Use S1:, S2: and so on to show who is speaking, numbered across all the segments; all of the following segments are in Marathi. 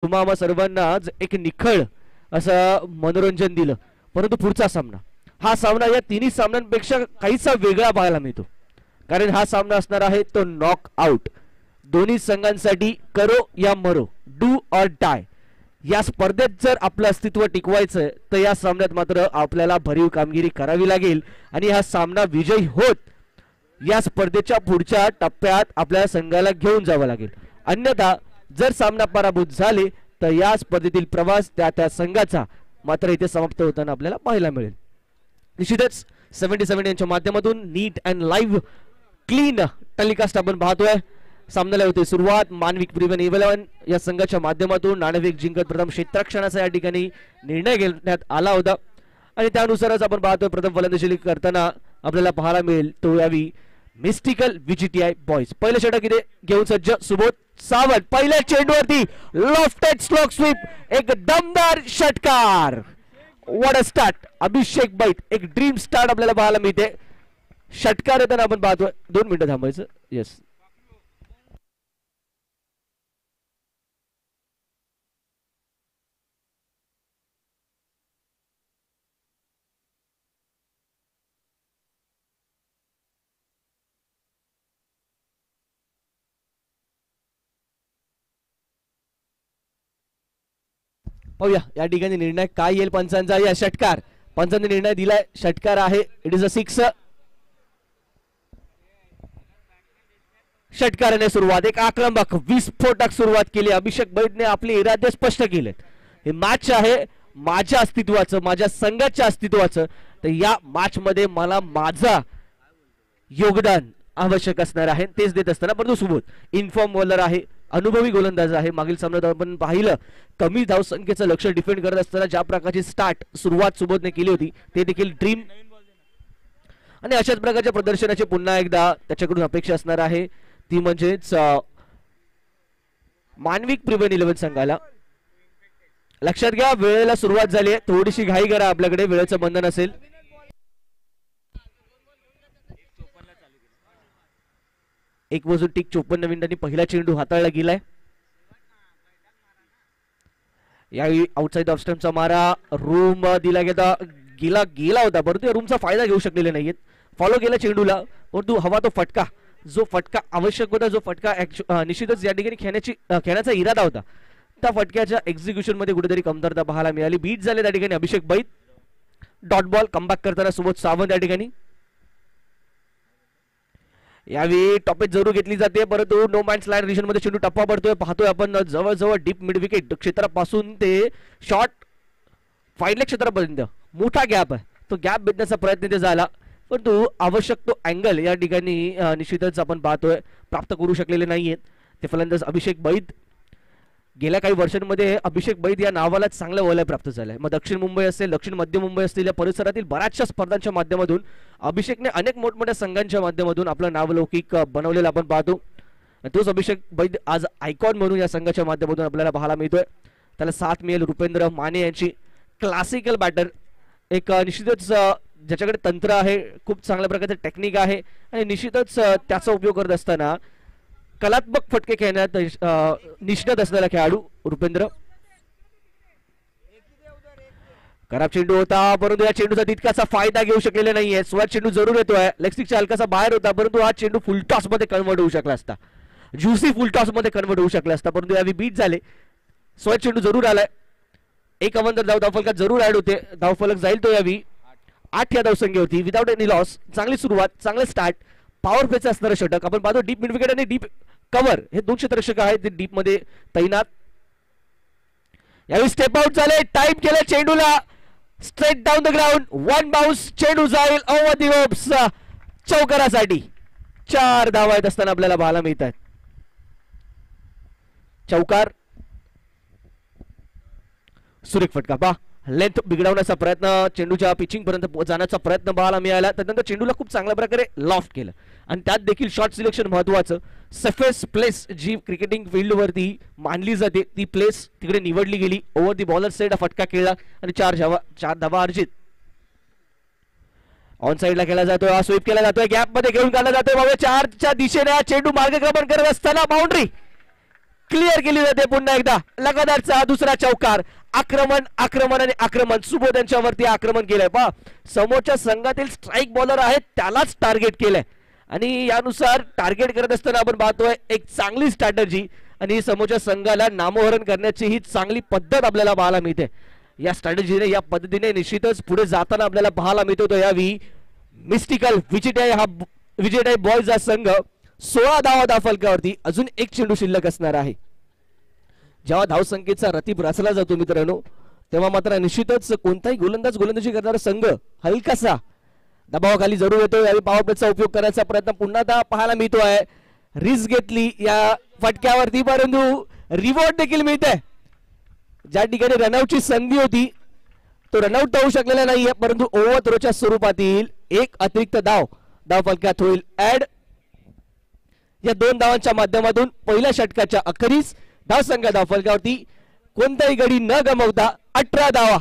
S1: तुम्हा सर्वांनाच एक निखळ असं मनोरंजन दिलं. परंतु पुढचा सामना, हा सामना या तिन्ही सामन्यांपेक्षा काहीसा वेगळा पाहायला मिळतो, कारण हा सामना असणार आहे तो नॉक आउट. दोन्ही संघांसाठी करो या मरो, डू ऑर डाय. या स्पर्धेत जर आपलं अस्तित्व टिकवायचं तर या सामन्यात मात्र आपल्याला भरीव कामगिरी करावी लागेल आणि हा सामना विजयी होत या स्पर्धेच्या पुढच्या टप्प्यात आपल्या संघाला घेऊन जावं लागेल. अन्यथा जर सामना पराभूत झाले तर या स्पर्धेतील प्रवास त्या संघाचा मात्र इथे समाप्त होताना आपल्याला पाहायला मिळेल. निश्चितच 77 यांच्या माध्यमातून नीट अँड लाईव्ह क्लीन टेलिकास्ट आपण पाहतोय. सामन्याला होते सुरुवात. मानविक प्रिव्हन 11 या संघाच्या माध्यमातून नाणेफेक जिंकत प्रथम क्षेत्ररक्षणाचा या ठिकाणी निर्णय घेण्यात आला होता आणि त्यानुसारच आपण पाहतोय प्रथम फलंदाजी करताना आपल्याला पाहायला मिळेल तो यावी मिस्टिकल VGTI बॉयज. पहिलं षटक इथे घेऊन सज्ज सुबोध सावंत. पहिल्या चेंडूवरती लॉफ्टेड स्ट्रोक स्वीप, एक दमदार षटकार. What a start. अभिषेक बैत एक ड्रीम स्टार्ट आपल्याला पाहायला मिळते. षटकार येताना आपण पाहतोय. 2 मिनिटं थांबायचं. येस, पाहूया या ठिकाणी निर्णय काय येईल पंचांचा. या षटकार, पंचांनी निर्णय दिलाय, षटकार आहे. It is a 6. षटकाराने सुरुवात, एक आक्रमक विस्फोटक सुरुवात केली. अभिषेक बैदने आपले इरादे स्पष्ट केलेत. हे मॅच आहे माझ्या अस्तित्वाचं, माझ्या संघाच्या अस्तित्वाचं. तर या मॅच मध्ये मला माझा योगदान आवश्यक असणार आहे, तेच देत असताना. परंतु सुबोध इन्फॉर्म बॉलर आहे, अनुभवी गोलंदाज आहे. मागील सामन्यात आपण पाहिलं कमी धावसंख्येचं लक्ष डिफेंड करत असताना ज्या प्रकारची सुरुवात सुबोधने केली होती ते देखील ड्रीम. आणि अशाच प्रकारच्या प्रदर्शनाची पुन्हा एकदा त्याच्याकडून अपेक्षा असणार आहे, ती म्हणजेच मानविक प्रिव्हन 11 संघाला. लक्षात घ्या वेळेला सुरुवात झाली आहे, थोडीशी घाई करा, आपल्याकडे वेळेचं बंधन असेल. एक वाजून टिक 54 मिनिटांनी पहिला चेंडू हाताळला गेलाय. यावेळी आउटसाइड ऑफ स्टंपचा मारा रूम दिला गेला होता, परंतु या रूमचा फायदा घेऊ शकलेले नाहीयेत. फॉलो केला चेंडूला, परंतु हवा तो फटका, जो फटका आवश्यक होता, जो फटका निश्चितच या ठिकाणी खेळण्याचा इरादा होता, त्या फटक्याच्या एक्झिक्युशन मध्ये कुठेतरी कमतरता पाहायला मिळाली. बीट झाले त्या ठिकाणी अभिषेक बैत. डॉट बॉल कमबॅक करताना सुबोध सावंत या ठिकाणी. यावेळी टॉपेज जरूर घेतली जाते, परंतु नो मॅन्स लँड रिजन मध्ये चेंडू टप्पा पडतोय. पाहतोय आपण जवळजवळ डीप मिड विकेट क्षेत्रापासून ते शॉर्ट फाईडल्या क्षेत्रापर्यंत मोठा गॅप आहे. तो गॅप भेटण्याचा प्रयत्न ते झाला, परंतु आवश्यक तो अँगल या ठिकाणी निश्चितच आपण पाहतोय प्राप्त करू शकलेले नाहीयेत ते फलंदाज अभिषेक बैत. गेल्या काही वर्षांमध्ये अभिषेक बैत या नावाला चांगलं वलय प्राप्त झालंय. मग दक्षिण मुंबई असेल, दक्षिण मध्य मुंबई असतील, या परिसरातील बऱ्याचशा स्पर्धांच्या माध्यमातून अभिषेकने अनेक मोठमोठ्या संघांच्या माध्यमातून आपलं नावलौकिक बनवलेलं आपण पाहतो. तोच अभिषेक बैत आज आयकॉन म्हणून या संघाच्या माध्यमातून आपल्याला पाहायला मिळतोय. त्याला साथ मिळेल रुपेंद्र माने यांची. क्लासिकल बॅटर, एक निश्चितच ज्याच्याकडे तंत्र आहे, खूप चांगल्या प्रकारचे टेक्निक आहे आणि निश्चितच त्याचा उपयोग करत असताना कलात्मक फटके खेळण्यात निष्णात असलेला खेळाडू रुपेंद्र. खराब चेंडू होता, परंतु या चेंडूचा तितकासा फायदा घेऊ शकलेला नाहीये. स्वॅट चेंडू जरूर येतोय, लेग स्टिकच्या हलकासा बाहेर होता, परंतु हा चेंडू फुल टॉस मध्ये कन्वर्ट होऊ शकला असता, ज्युसी फुल टॉस मध्ये कन्वर्ट होऊ शकला असता, परंतु यावेळी बीट झाले. स्वॅट चेंडू जरूर आलाय. एक अवंतर धावफलकात जरूर ऍड होते, धावफलक जाईल तो यावी 8 या धावसंख्येवरती विदाउट एनी लॉस. चांगली सुरुवात, चांगले स्टार्ट, पॉवर प्लेचं असणारं षटक. आपण पाहतो डीप मिड विकेट आणि डीप कव्हर हे 2 क्षेत्ररक्षक आहेत, ते डीप मध्ये तैनात. यावेळी स्टेप आउट झाले, टाइम केलं चेंडूला, straight down the ground, 1 bounce, चेंडू जाईल ओव्हर दी होप्स चौकारासाठी. 4 धावा येत असताना आपल्याला पाहायला मिळत आहेत. चौकार, सुरेख फटका. पहा लेंथ बिघडवण्याचा प्रयत्न, चेंडूच्या पिचिंग पर्यंत जाण्याचा प्रयत्न पाहायला मिळाला. त्यानंतर चेंडूला खूप चांगल्या प्रकारे लॉफ्ट केलं आणि त्यात देखील शॉट सिलेक्शन महत्वाचं. सेफेस्ट प्लेस जी क्रिकेटिंग फील्ड वरती मानली जाते ती प्लेस तिकडे निवडली गेली. ओव्हर दी बॉलर साइड फटका खेळला आणि 4 धावा अर्जित. ऑन साइडला खेळला जातोय, हा स्वीप केला जातोय, गॅप मध्ये घेऊन काढला जातोय. 4च्या दिशेने चेंडू मार्गक्रमण करत असताना बाउंड्री क्लिअर केली जाते पुन्हा एकदा लगातारचा दुसरा चौकार. आक्रमण आक्रमण आणि आक्रमण. सुबोध यांच्यावरती आक्रमण केलंय पहा. समोरच्या संघातील स्ट्राईक बॉलर आहेत त्यालाच टार्गेट केलंय आणि यानुसार टार्गेट करत असताना आपण पाहतोय एक चांगली स्ट्रॅटर्जी आणि समोरच्या संघाला नामोहरण करण्याची ही चांगली पद्धत आपल्याला पाहायला मिळते. या स्ट्रॅटर्जीने या पद्धतीने निश्चितच पुढे जाताना आपल्याला पाहायला मिळतो. तो यावेळी मिस्टिकल विजेटाई बॉयज हा संघ 16 धावा फलकावरती. अजून एक चेंडू शिल्लक असणार आहे. जेव्हा धावसंख्येचा रतीब रचला जातो मित्रांनो तेव्हा मात्र निश्चितच कोणताही गोलंदाजी करणारा संघ हलकासा दबावाखाली जरूर येतो. यावेळी पॉवर प्लेचा उपयोग करण्याचा प्रयत्न पुन्हा पाहायला मिळतो आहे. रिस्क घेतली या फटक्यावरती परंतु रिवॉर्ड देखील मिळते. ज्या ठिकाणी रनआउटची संधी होती तो रनआउट होऊ शकलेला नाहीये परंतु ओव्हर थ्रोच्या स्वरूपातील एक अतिरिक्त धाव फलकात होईल ऍड. या 2 धावांच्या माध्यमातून पहिल्या षटकाच्या अखेरीस धावसंख्या धावफलकावरती कोणताही गडी न गमावता 18 धावा,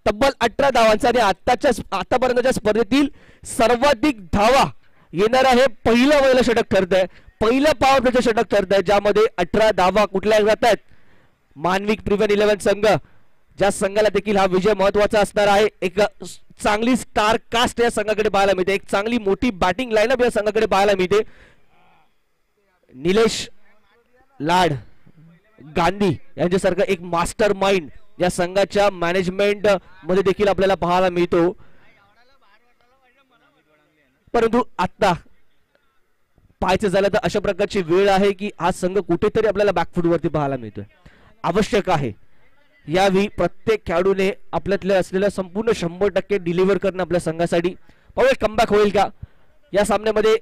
S1: तब्बल 18 धावांचा आणि आतापर्यंतच्या स्पर्धेतील सर्वाधिक धावा येणार आहे. पहिलं षटक ठरतंय. पहिलं पॉवर प्लेचं षटक ठरतंय ज्यामध्ये 18 धावा कुठल्या जात आहेत. मानविक प्रिव्हन 11 संघ ज्या संघाला देखील हा विजय महत्वाचा असणार आहे. एक चांगली स्टार कास्ट या संघाकडे पाहायला मिळते. एक चांगली मोठी बॅटिंग लाईनअप या संघाकडे पाहायला मिळते. निलेश लाड गांधी यांच्यासारखं एक मास्टर माइंड या संघाच्या मॅनेजमेंट मध्ये देखील आपल्याला पाहायला मिळतो. परंतु आता पाहायचं झालं तर अशा प्रकारची वेळ आहे की हा संघ कुठेतरी आपल्याला बॅकफूट वरती पाहायला मिळतोय. आवश्यक आहे यावेळी प्रत्येक खेळाडूने आपल्यातले असलेलं संपूर्ण 100% डिलिव्हर करणं आपल्या संघासाठी. पाहूया कमबॅक होईल का या सामन्यामध्ये.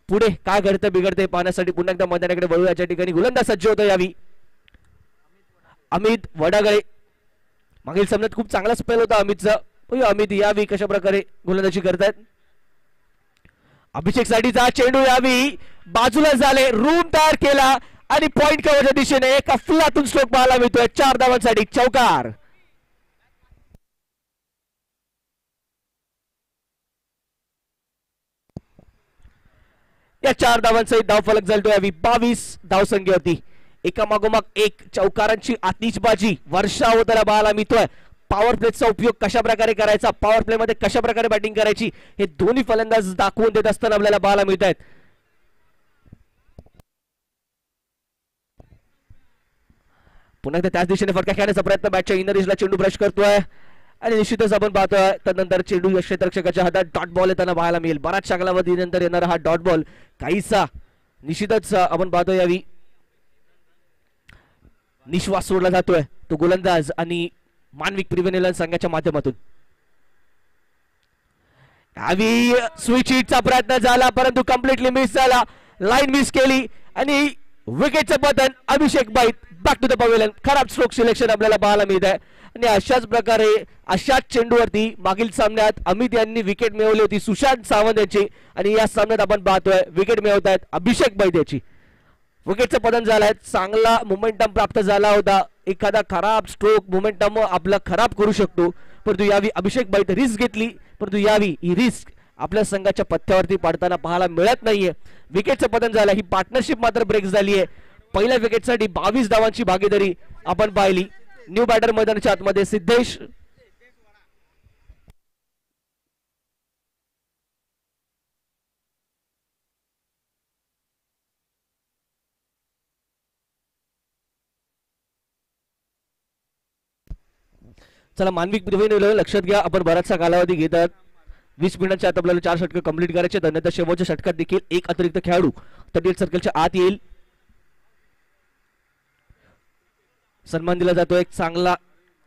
S1: पुढे काय घडतं बिघडते पाहण्यासाठी पुन्हा एकदा मैदानाकडे वळू. याच्या ठिकाणी गोलंदाज सज्ज होतो यावी अमित वडागळे. मागील सामन्यात खूप चांगला स्पेल होता अमितचा. अमित यावी कशा प्रकारे गोलंदाजी करतायत. अभिषेक साठीचा चेंडू यावी बाजूला झाले रूम तयार केला आणि पॉइंट कव्हरच्या दिशेने एक अफलातून स्ट्रोक पाहायला मिळतोय. 4 धावांसाठी चौकार. या 4 धावांचा धावफलक झालतो यावी 22 धावसंख्येवरती. एका मागोमाग एक चौकारांची आतिषबाजी वर्षा होताना पाहायला मिळतोय. पॉवर प्लेचा उपयोग कशा प्रकारे करायचा, पॉवर प्ले मध्ये कशा प्रकारे बॅटिंग करायची हे दोन्ही फलंदाज दाखवून देत असताना आपल्याला पाहायला मिळत आहेत. पुन्हा एकदा त्याच दिशेने फटका खेळण्याचा प्रयत्न बॅटच्या इनरिजला चेंडू ब्रश करतोय आणि निश्चितच आपण पाहतोय त्यानंतर चेंडू क्षेत्ररक्षकाच्या हातात डॉट बॉल येताना पाहायला मिळेल. बराच कालावधीनंतर येणारा हा डॉट बॉल काहीसा निश्चितच आपण पाहतोय यावी निश्वास सोडला जातोय तो गोलंदाज आणि मानविक प्रिव्हन संघाच्या माध्यमातून. यावी स्विच हिटचा प्रयत्न झाला परंतु कम्प्लिटली मिस झाला. लाईन मिस केली आणि विकेटचं पतन. अभिषेक Bait back to the pavilion. खराब स्ट्रोक सिलेक्शन आपल्याला पाहायला मिळत आहे आणि अशाच प्रकारे अशाच चेंडूवरती मागील सामन्यात अमित यांनी विकेट मिळवली होती सुशांत सावंत यांची आणि या सामन्यात आपण पाहतोय विकेट मिळवत आहेत अभिषेक बाईत याची. विकेटचं पतन झालंय. चांगला मोमेंटम प्राप्त झाला होता. एखादा खराब स्ट्रोक मोमेंटम आपला खराब करू शकतो परंतु यावी अभिषेक बाईत रिस्क घेतली परंतु यावी ही रिस्क आपल्या संघाच्या पथ्यावरती पाडताना पाहायला मिळत नाहीये. विकेटचं पतन झालं. ही पार्टनरशिप मात्र ब्रेक झाली आहे. पहिल्या विकेटसाठी 22 धावांची भागीदारी आपण पाहिली. न्यू बॅटर मैदानाच्या आतमध्ये सिद्धेश चला मानविक प्रिव्हन लक्षात घ्या आपण बराचसा कालावधी घेतात. 20 मिनिटांच्या आत आपल्याला 4 षटक कंप्लीट करायचे. त्यानंतर शेवटच्या षटकात देखील एक अतिरिक्त खेळाडू 38 सर्कलच्या आत येईल. सन्मान दिला जातो. एक चांगला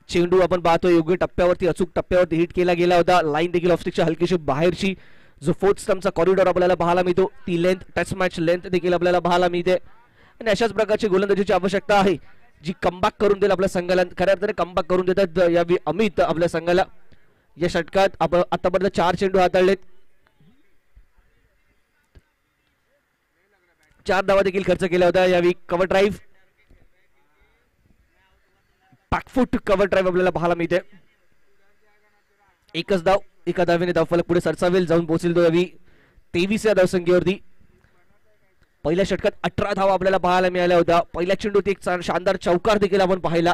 S1: चेंडू आपण पाहतो योग्य टप्प्यावरती अचूक टप्प्यावरती हिट केला गेला होता. लाईन देखील ऑफस्टिकच्या हलकीशी बाहेरची जो 4th स्टंपचा कॉरिडॉर आपल्याला पाहायला मिळतो ती लेंथ टेस्ट मॅच लेंथ देखील आपल्याला पाहायला मिळते आणि अशाच प्रकारची गोलंदाजीची आवश्यकता आहे जी कमबॅक करून देईल आपल्या संघाला. खऱ्या अर्थाने कमबॅक करून देतात यावी अमित आपल्या संघाला. या षटकात आपण आतापर्यंत 4 चेंडू हाताळलेत. 4 धावा देखील खर्च केल्या होत्या यावी. Cover drive back foot cover drive आपल्याला पाहायला मिळते. एकच धाव एका धावेने धावफलक पुढे सरसावेल जाऊन पोहोचेल तो यावी 23 या धावसंख्येवरती. पहिल्या षटकात 18 धावा आपल्याला पाहायला मिळाल्या होत्या. पहिल्या चेंडूत एक शानदार चौकार देखील आपण पाहिला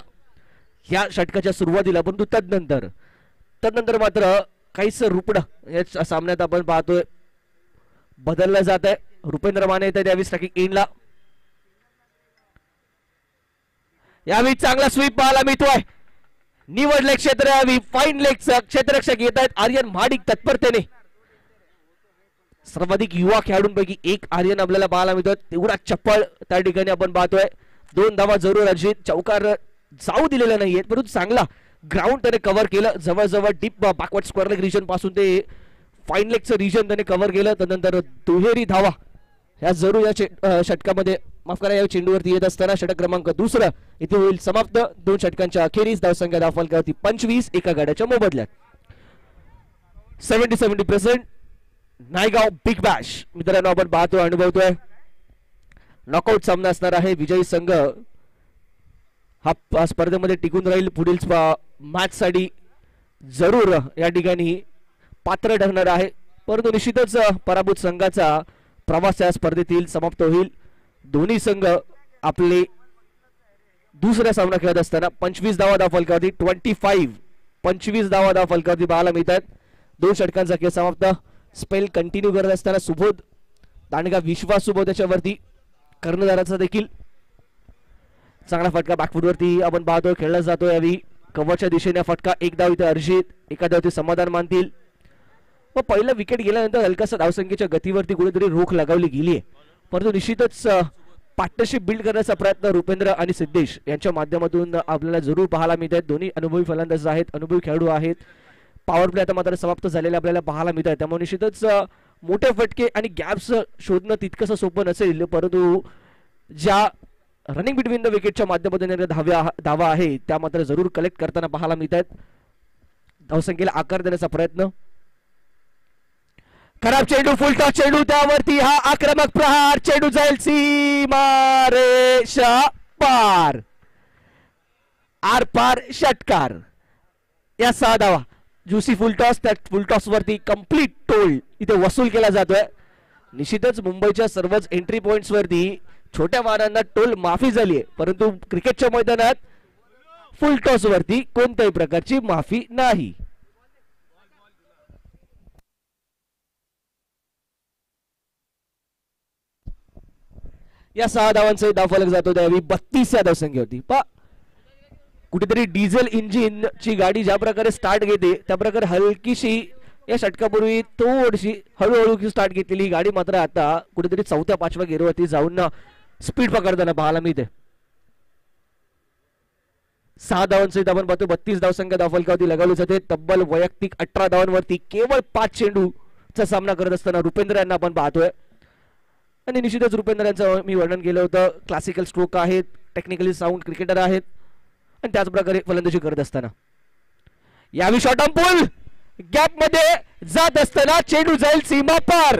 S1: या षटकाच्या सुरुवातीला, परंतु तदनंतर मात्र काहीच रुपड या सामन्यात आपण पाहतोय बदललं जात आहे. रुपेंद्र माने येते त्यावेळी स्ट्रायकिंग एंडला. यावेळी चांगला स्वीप पाहायला मिळतोय. निवडले क्षेत्र यावेळी फाईन लेगचं क्षेत्ररक्षक येत आहेत आर्यन महाडिक तत्परतेने. सर्वाधिक युवा खेळाडूंपैकी एक आर्यन आपल्याला पाहायला मिळतोय. तेवढा चप्पळ त्या ठिकाणी आपण पाहतोय. 2 धावा जरूर अर्जित. चौकार जाऊ दिलेला नाहीये, परंतु चांगला ग्राउंड त्याने कव्हर केलं. जवळजवळ deep backward square leg region पासून ते फाईन लेगचं रिजन त्याने कव्हर केलं. त्यानंतर दुहेरी धावा ह्या जरूर या षटकामध्ये माफ करा या चेंडूवरती येत असताना षटक क्रमांक 2 इथे होईल समाप्त. 2 षटकांच्या अखेरीस धावसंख्या धावफलकावरती 25 एका गाड्याच्या मोबदल्यात. 70% नायगाव बिग बॅश मित्रांनो आपण पाहतोय अनुभवतोय. नॉकआउट सामना असणार आहे. विजयी संघ हा स्पर्धेमध्ये टिकून राहील. पुढील मॅच साठी जरूर या ठिकाणी पात्र ठरणार आहे, परंतु निश्चितच पराभूत संघाचा प्रवास या स्पर्धेतील समाप्त होईल. दोन्ही संघ आपले दुसरा सामना खेळत असताना 25 धावा धावफलकावरती 25 धावा धावफलकावरती पाहायला मिळतात. 2 षटकांचा खेळ समाप्त. स्पेल कंटिन्यू करत असताना सुबोध दांडगा विश्वास सुबोध त्याच्यावरती कर्णधाराचा देखील चांगला फटका बॅकफुटवरती आपण पाहतोय खेळला जातो. यावेळी कव्हरच्या दिशेने फटका. 1 धाव इथे अर्जित, 1 धाव इथे समाधान मानतील. व पहिला विकेट गेल्यानंतर हलकासा धावसंख्येच्या गतीवरती कुठेतरी रोख लगावली गेली आहे, परंतु निश्चितच पार्टनरशिप बिल्ड करण्याचा प्रयत्न रुपेंद्र आणि सिद्धेश यांच्या माध्यमातून आपल्याला जरूर पाहायला मिळत आहेत. दोन्ही अनुभवी फलंदाज आहेत, अनुभवी खेळाडू आहेत. पॉवर प्ले आता मात्र समाप्त झालेले आपल्याला पाहायला मिळत आहे. त्यामुळे निश्चितच मोठे फटके आणि गॅप्स शोधणं तितकंसं सोपं नसेल, परंतु ज्या रनिंग बिटवीन द विकेटच्या माध्यमातून धावा आहे त्या मात्र जरूर कलेक्ट करताना पाहायला मिळत आहेत. धावसंख्येला आकार देण्याचा प्रयत्न. खराब चेंडू, फुलटॉस चेंडू, त्यावरती हा आक्रमक प्रहार. चेंडू जाईल सीमारेषा पार, आर पार षटकार. या 6 धावा ज्युसी फुलटॉस, त्या फुलटॉस वरती कंप्लीट टोल इथे वसूल केला जातोय. निश्चितच मुंबईच्या सर्वच एंट्री पॉइंट्स वरती छोट्या वाहनांना टोल माफी झाली आहे, परंतु क्रिकेटच्या मैदानात फुलटॉस वरती कोणत्याही प्रकारची माफी नाही. या 6 धावांचा धावफलक जातो त्यावेळी 32 या धावसंख्येवरती. कुठेतरी डिझेल इंजिन ची गाडी ज्या प्रकारे स्टार्ट घेते त्या प्रकारे हलकीशी या षटकापूर्वी थोडीशी हळूहळू स्टार्ट घेतलेली गाडी मात्र आता कुठेतरी 4थ्या-5व्या गेअरवरती जाऊन स्पीड पकडताना पाहायला मिळते. 6 धावांसहित आपण पाहतो 32 धावसंख्या धावफलकावरती लगावली जाते. तब्बल वैयक्तिक 18 धावांवरती केवळ 5 चेंडूचा सामना करत असताना रुपेंद्र यांना आपण पाहतोय. आणि निश्चितच रुपेंद्र यांचं मी वर्णन केलं होतं. क्लासिकल स्ट्रोक आहेत, टेक्निकली साऊंड क्रिकेटर आहेत आणि त्याच प्रकारे फलंदाजी करत असताना यावेळी शॉर्ट ऑन पूल गॅप मध्ये जात असताना चेंडू जाईल सीमा पार.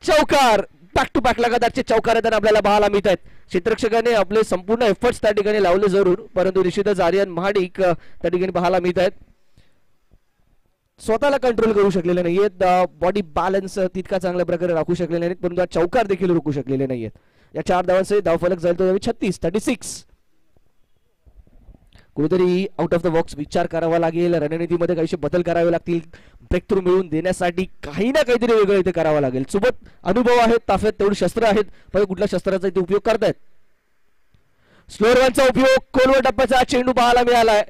S1: चौकार, बॅक टू बॅक लगातारचे चौकार येताना आपल्याला पाहायला मिळत आहेत. क्षेत्ररक्षकाने आपले संपूर्ण एफर्ट्स त्या ठिकाणी लावले जरूर, परंतु निश्चितच आर्यन महाडिक त्या ठिकाणी पाहायला मिळत आहेत. स्वतःला कंट्रोल करू शकलेले नाहीयेत. बॉडी बॅलन्स तितका चांगल्या प्रकारे राखू शकलेले नाहीत, परंतु चौकार देखील रोखू शकलेले नाहीयेत. या 4 धावांचे धावफलक जाईल तो 36. कुठेतरी आउट ऑफ द बॉक्स विचार करावा लागेल. रणनीतीमध्ये काहीशे बदल करावे लागतील. ब्रेक थ्रू मिळवून देण्यासाठी काही ना काहीतरी वेगळं इथे करावं लागेल. सोबत अनुभव आहेत, ताफ्यात तेवढी शस्त्र आहेत, पण कुठल्या शस्त्राचा इथे उपयोग करतायत. स्लोअर रनचा उपयोग, खोलवर टप्प्याचा चेंडू पाहायला मिळालाय.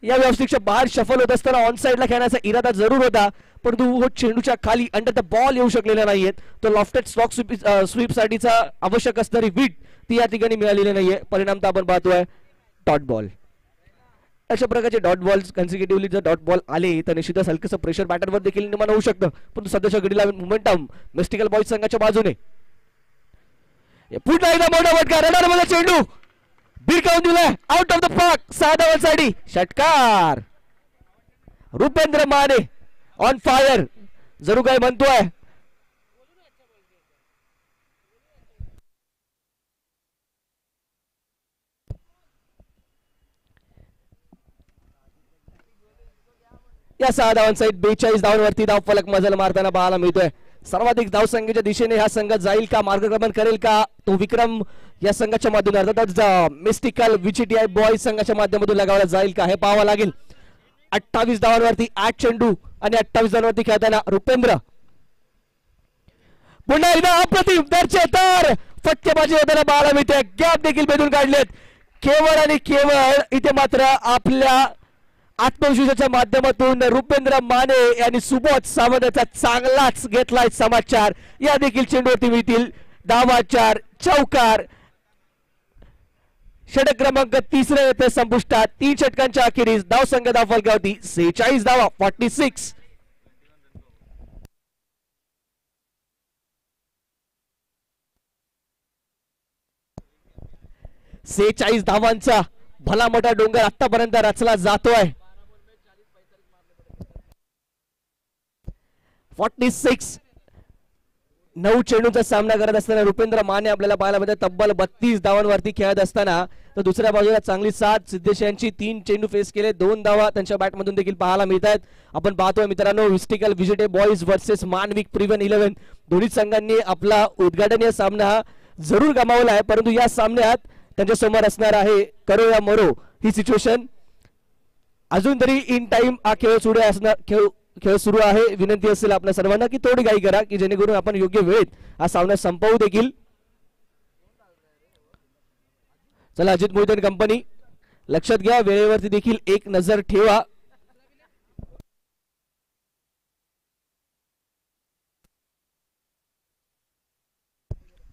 S1: या व्यवस्थेच्या बाहेर शफल होत असताना ऑन साइडला खेळण्याचा इरादा जरूर होता, परंतु चेंडूच्या खाली अंडर द बॉल येऊ शकलेला नाहीयेत. तो लॉफ्टेड स्टॉक स्वीप साठीचा आवश्यक असणारी विट ती या ठिकाणी मिळालेली नाहीये. परिणाम तर आपण पाहतोय डॉट बॉल. अशा प्रकारचे डॉट बॉल कन्सिक्युटिव्हली जर डॉट बॉल आले तर निश्चितच हलकसं प्रेशर बॅटरवर देखील निर्माण होऊ शकतं, परंतु सध्याच्या घडीला मोमेंटम मिस्टिकल बॉयज संघाच्या बाजूने. पुन्हा एकदा मोठा फटका, रनर मध्ये चेंडू भिरकावून दिलाय आउट ऑफ द पार्क. 6 धावांसाठी षटकार. रुपेंद्र माने ऑन फायर जरूर काय म्हणतोय. या 6 धावांसहित 42 धावांवरती धावफलक मजल मारताना पाहायला मिळतोय. सर्वाधिक धावसंख्येच्या दिशेने हा संघ जाईल का, मार्गक्रमण करेल का, तो विक्रम या संघाच्या माध्यमातून अर्थातच मिस्टिकल व्हीजीटीआय बॉयज संघाच्या माध्यमातून लगावला जाईल का हे पाहावं लागेल. 28 धावांवरती 8 चेंडू आणि 28 धावांवरती खेळताना रुपेंद्र. पुन्हा एकदा अप्रतिम दर्जेदार फटकेबाजी होताना पाहायला मिळते. गॅप देखील भेदून काढलेत. केवळ आणि केवळ इथे मात्र आपल्या आत्मविश्वासाच्या माध्यमातून रुपेंद्र माने यांनी सुबोध सावंतचा चांगलाच घेतलाय समाचार. या देखील चेंडूवरती मिळतील धावा, 4 चौकार. षटक क्रमांक 3 येथे संपुष्टात. 3 षटकांच्या अखेरीस धावसंख्या धावफलकावरती 46 धावा, 46. 46 धावांचा भला मोठा डोंगर आतापर्यंत रचला जातोय. 46 9 चेंडूंचा सामना करत असताना रुपेंद्र माने आपल्याला पाहायला मिळते. तब्बल 32 धावांवरती खेळत असताना तर दुसऱ्या बाजूला चांगली साथ सिद्धेश यांची. 3 चेंडू फेस केले, 2 धावा त्यांच्या बॅटमधून देखील पाहायला मिळत आहेत. आपण पाहतोय मित्रांनो, मिस्टिकल व्हीजीटीआय बॉयज वर्सेस मानविक प्रिव्हन 11 दोन्ही संघांनी आपला उद्घाटनीय सामना जरूर गमावला आहे, परंतु या सामन्यात त्यांच्या समोर असणार आहे करो या मरो ही सिच्युएशन. अजून तरी इन टाइम हा खेळ सुरू आहे. विनंती असेल आपल्या सर्वांना की थोडी घाई करा की जेणेकरून आपण योग्य वेळेत हा सामना संपवू देखील. चला अजित मोहिते कंपनी लक्षात घ्या, वेळेवरती देखील एक नजर ठेवा.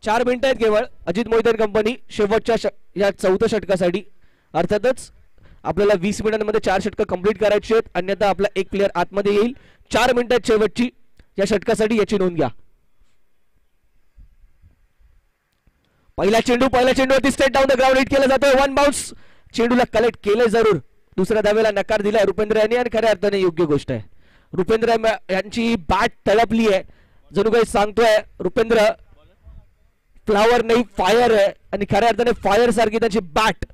S1: चार मिनिटं आहेत केवळ अजित मोहिते कंपनी शेवटच्या या 4थ्या षटकासाठी. अर्थातच आपल्याला 20 मिनिटांमध्ये 4 षटकं कंप्लीट करायची आहेत, अन्यथा आपला एक प्लेयर आतमध्ये येईल. 4 मिनिटात शेवटची या षटकासाठी, याची नोंद घ्या. पहिला चेंडूवरती straight down the ground hit केला जातोय. 1 बाउन्स. चेंडूला कलेक्ट केले जरूर, दुसऱ्या धावेला नकार दिलाय रुपेंद्र यांनी आणि खऱ्या अर्थाने योग्य गोष्ट आहे. रुपेंद्र यांची बॅट तळपली आहे, जणू काही सांगतोय रुपेंद्र फ्लावर नाही फायर आहे, आणि खऱ्या अर्थाने फायर सारखी त्यांची बॅट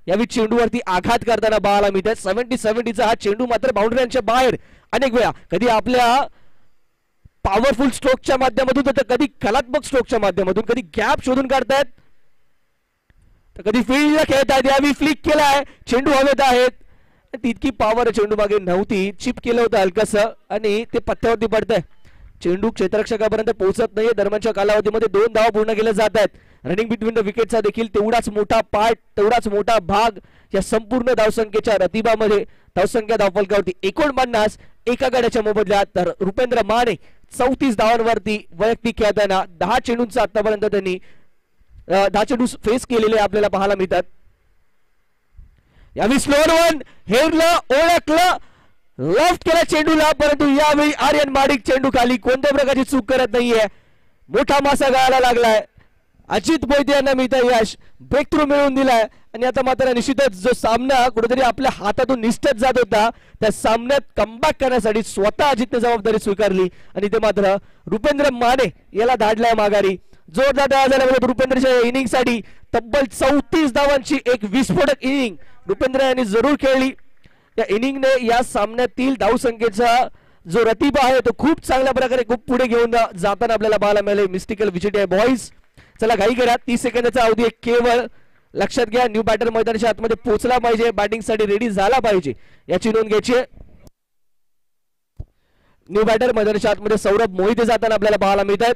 S1: यावेळी चेंडूवरती आघात करताना पाहायला मिळते. 70-70चा हा चेंडू मात्र बाउंड्रीच्या बाहेर अनेक वेळा, कधी आपल्या पॉवरफुल स्ट्रोकच्या माध्यमातून तर कधी कलात्मक स्ट्रोकच्या माध्यमातून, कधी गॅप शोधून काढतायत तर कधी फील्डला खेळतायत. यावेळी फ्लिक केलाय, चेंडू हवेत आहेत. तितकी पॉवर चेंडू मागे नव्हती, चिप केलं होतं हलकसं आणि ते पत्त्यावरती पडतंय. चेंडू क्षेत्ररक्षकापर्यंत पोहोचत नाहीये. दरम्यानच्या कालावधीमध्ये 2 धावा पूर्ण केल्या जात आहेत. रनिंग बिटवीन द विकेटचा देखील तेवढाच मोठा पार्ट, तेवढाच मोठा भाग या संपूर्ण धावसंख्येच्या रतिबामध्ये. धावसंख्या धावफलकावरती 49 एका गड्याच्या मोबदल्यात. तर रुपेंद्र माने 34 धावांवरती वैयक्तिक खेळताना 10 चेंडूंचा आतापर्यंत त्यांनी 10 चेंडू फेस केलेले आपल्याला पाहायला मिळतात. यावेळी स्लोअर वन हेरलं, ओळखलं, लेफ्ट केला चेंडूला, परंतु यावेळी आर्यन माडिक चेंडू खाली कोणत्या प्रकारची चूक करत नाहीये. मोठा मासा गाळायला लागलाय. अजित मोहिते यांना मिळतं यश, ब्रेक थ्रू मिळवून दिलाय. आणि आता मात्र निश्चितच जो सामना कुठेतरी आपल्या हातातून निष्ठत जात होता, त्या सामन्यात कमबॅक करण्यासाठी स्वतः अजितने जबाबदारी स्वीकारली आणि ते मात्र रुपेंद्र माने याला धाडलाय माघारी. जोरदार धावा झाल्यामुळे रुपेंद्रच्या इनिंग साठी तब्बल 34 धावांची एक विस्फोटक इनिंग रुपेंद्र यांनी जरूर खेळली. या इनिंगने या सामन्यातील धावसंख्येचा जो रतिबा आहे तो खूप चांगल्या प्रकारे खूप पुढे घेऊन जाताना आपल्याला पाहायला मिळाले मिस्टिकल व्हीजीटीआय बॉयज. चला घाई करा, 30 सेकंदाचा अवधी केवळ. लक्षात घ्या, न्यू बॅटर मैदानाच्या आतमध्ये पोहोचला पाहिजे, बॅटिंग साठी रेडी झाला पाहिजे, याची नोंद घ्यायची. न्यू बॅटर मैदानाच्या आतमध्ये सौरभ मोहिते जाताना आपल्याला पाहायला मिळत आहेत.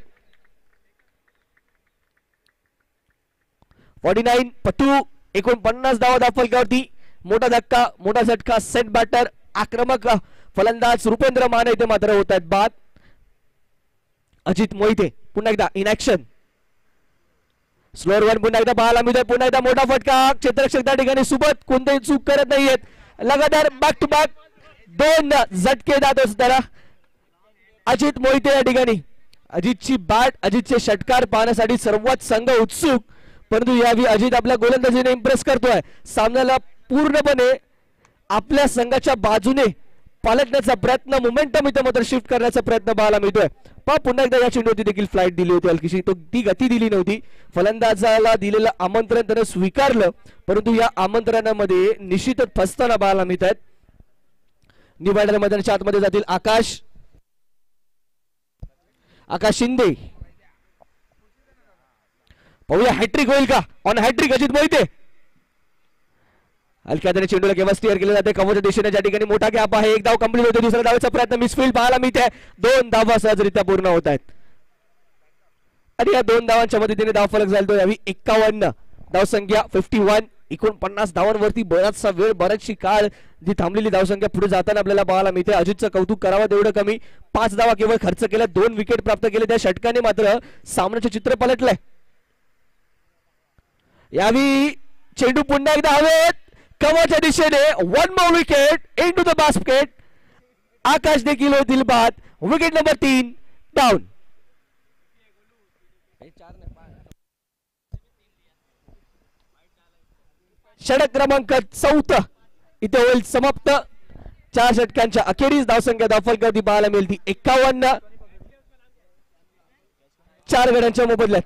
S1: 49 पटू 49 धावा धावफलकावरती. मोठा धक्का, मोठा झटका. सेट बॅटर आक्रमक फलंदाज रुपेंद्र माने इथे मात्र होत आहेत बाद. अजित मोहिते पुन्हा एकदा इन ऍक्शन. स्लोअर वन पुन्हा एकदा पाहायला मिळतोय. पुन्हा एकदा मोठा फटका. क्षेत्ररक्षक त्या ठिकाणी सोबत कोणतेही चूक करत नाहीयेत. लगातार बॅक टू बॅक 2 झटके जात असताना अजित मोहिते या ठिकाणी. अजितची बॅट, अजितचे षटकार पाहण्यासाठी सर्वात संघ उत्सुक, परंतु यावेळी अजित आपल्या गोलंदाजीने इम्प्रेस करतोय. सामन्याला पूर्णपणे आपल्या संघाच्या बाजूने पालटण्याचा प्रयत्न, मोमेंटम इथे मात्र शिफ्ट करण्याचा प्रयत्न पाहायला मिळतोय. पुन्हा एकदा या चेंडूवरती देखील फ्लाइट दिली होती हलकीशी, तो ती गती दिली नव्हती. फलंदाजाला दिलेलं आमंत्रण त्यानं स्वीकारलं, परंतु या आमंत्रणामध्ये निश्चितच फसताना पाहायला मिळत आहेत. न्यू बॅटर मैदानाच्या आतमध्ये जातील आकाश. आकाश शिंदे. पाहूया हॅट्रिक होईल का. On hat trick Ajit Mohite. हलक्या त्याने चेंडूला केव्हा स्टिअर केले जाते कव्हरच्या दिशेने. ज्या ठिकाणी मोठा गॅप आहे. एक धाव कंप्लीट होते. दुसऱ्या धावेचा प्रयत्न मिसफील्ड पाहायला मिळते. 2 धावा सहजरित्या पूर्ण होत आहेत आणि या 2 धावांच्या मदतीने धावफलक झाला यावी 51. धावसंख्या 51. 49 धावांवरती बराचसा वेळ बराचशी काळ जी थांबलेली धावसंख्या पुढे जाताना आपल्याला पाहायला मिळते. अजितचं कौतुक करावं तेवढं कमी. 5 धावा केवळ खर्च केल्या. 2 विकेट प्राप्त केले. त्या षटकाने मात्र सामन्याचे चित्र पलटलंय. यावी चेंडू पुन्हा एकदा हवेत कव्हरच्या दिशेने. 1 more wicket into the basket. Akash देखील होतील बाद. Wicket number 3 down. षटक क्रमांक 4 इथे होईल समाप्त. 4 षटकांच्या अखेरीस धावसंख्या धावफलकावरती पाहायला मिळते 51. 4 गड्यांच्या मोबदल्यात.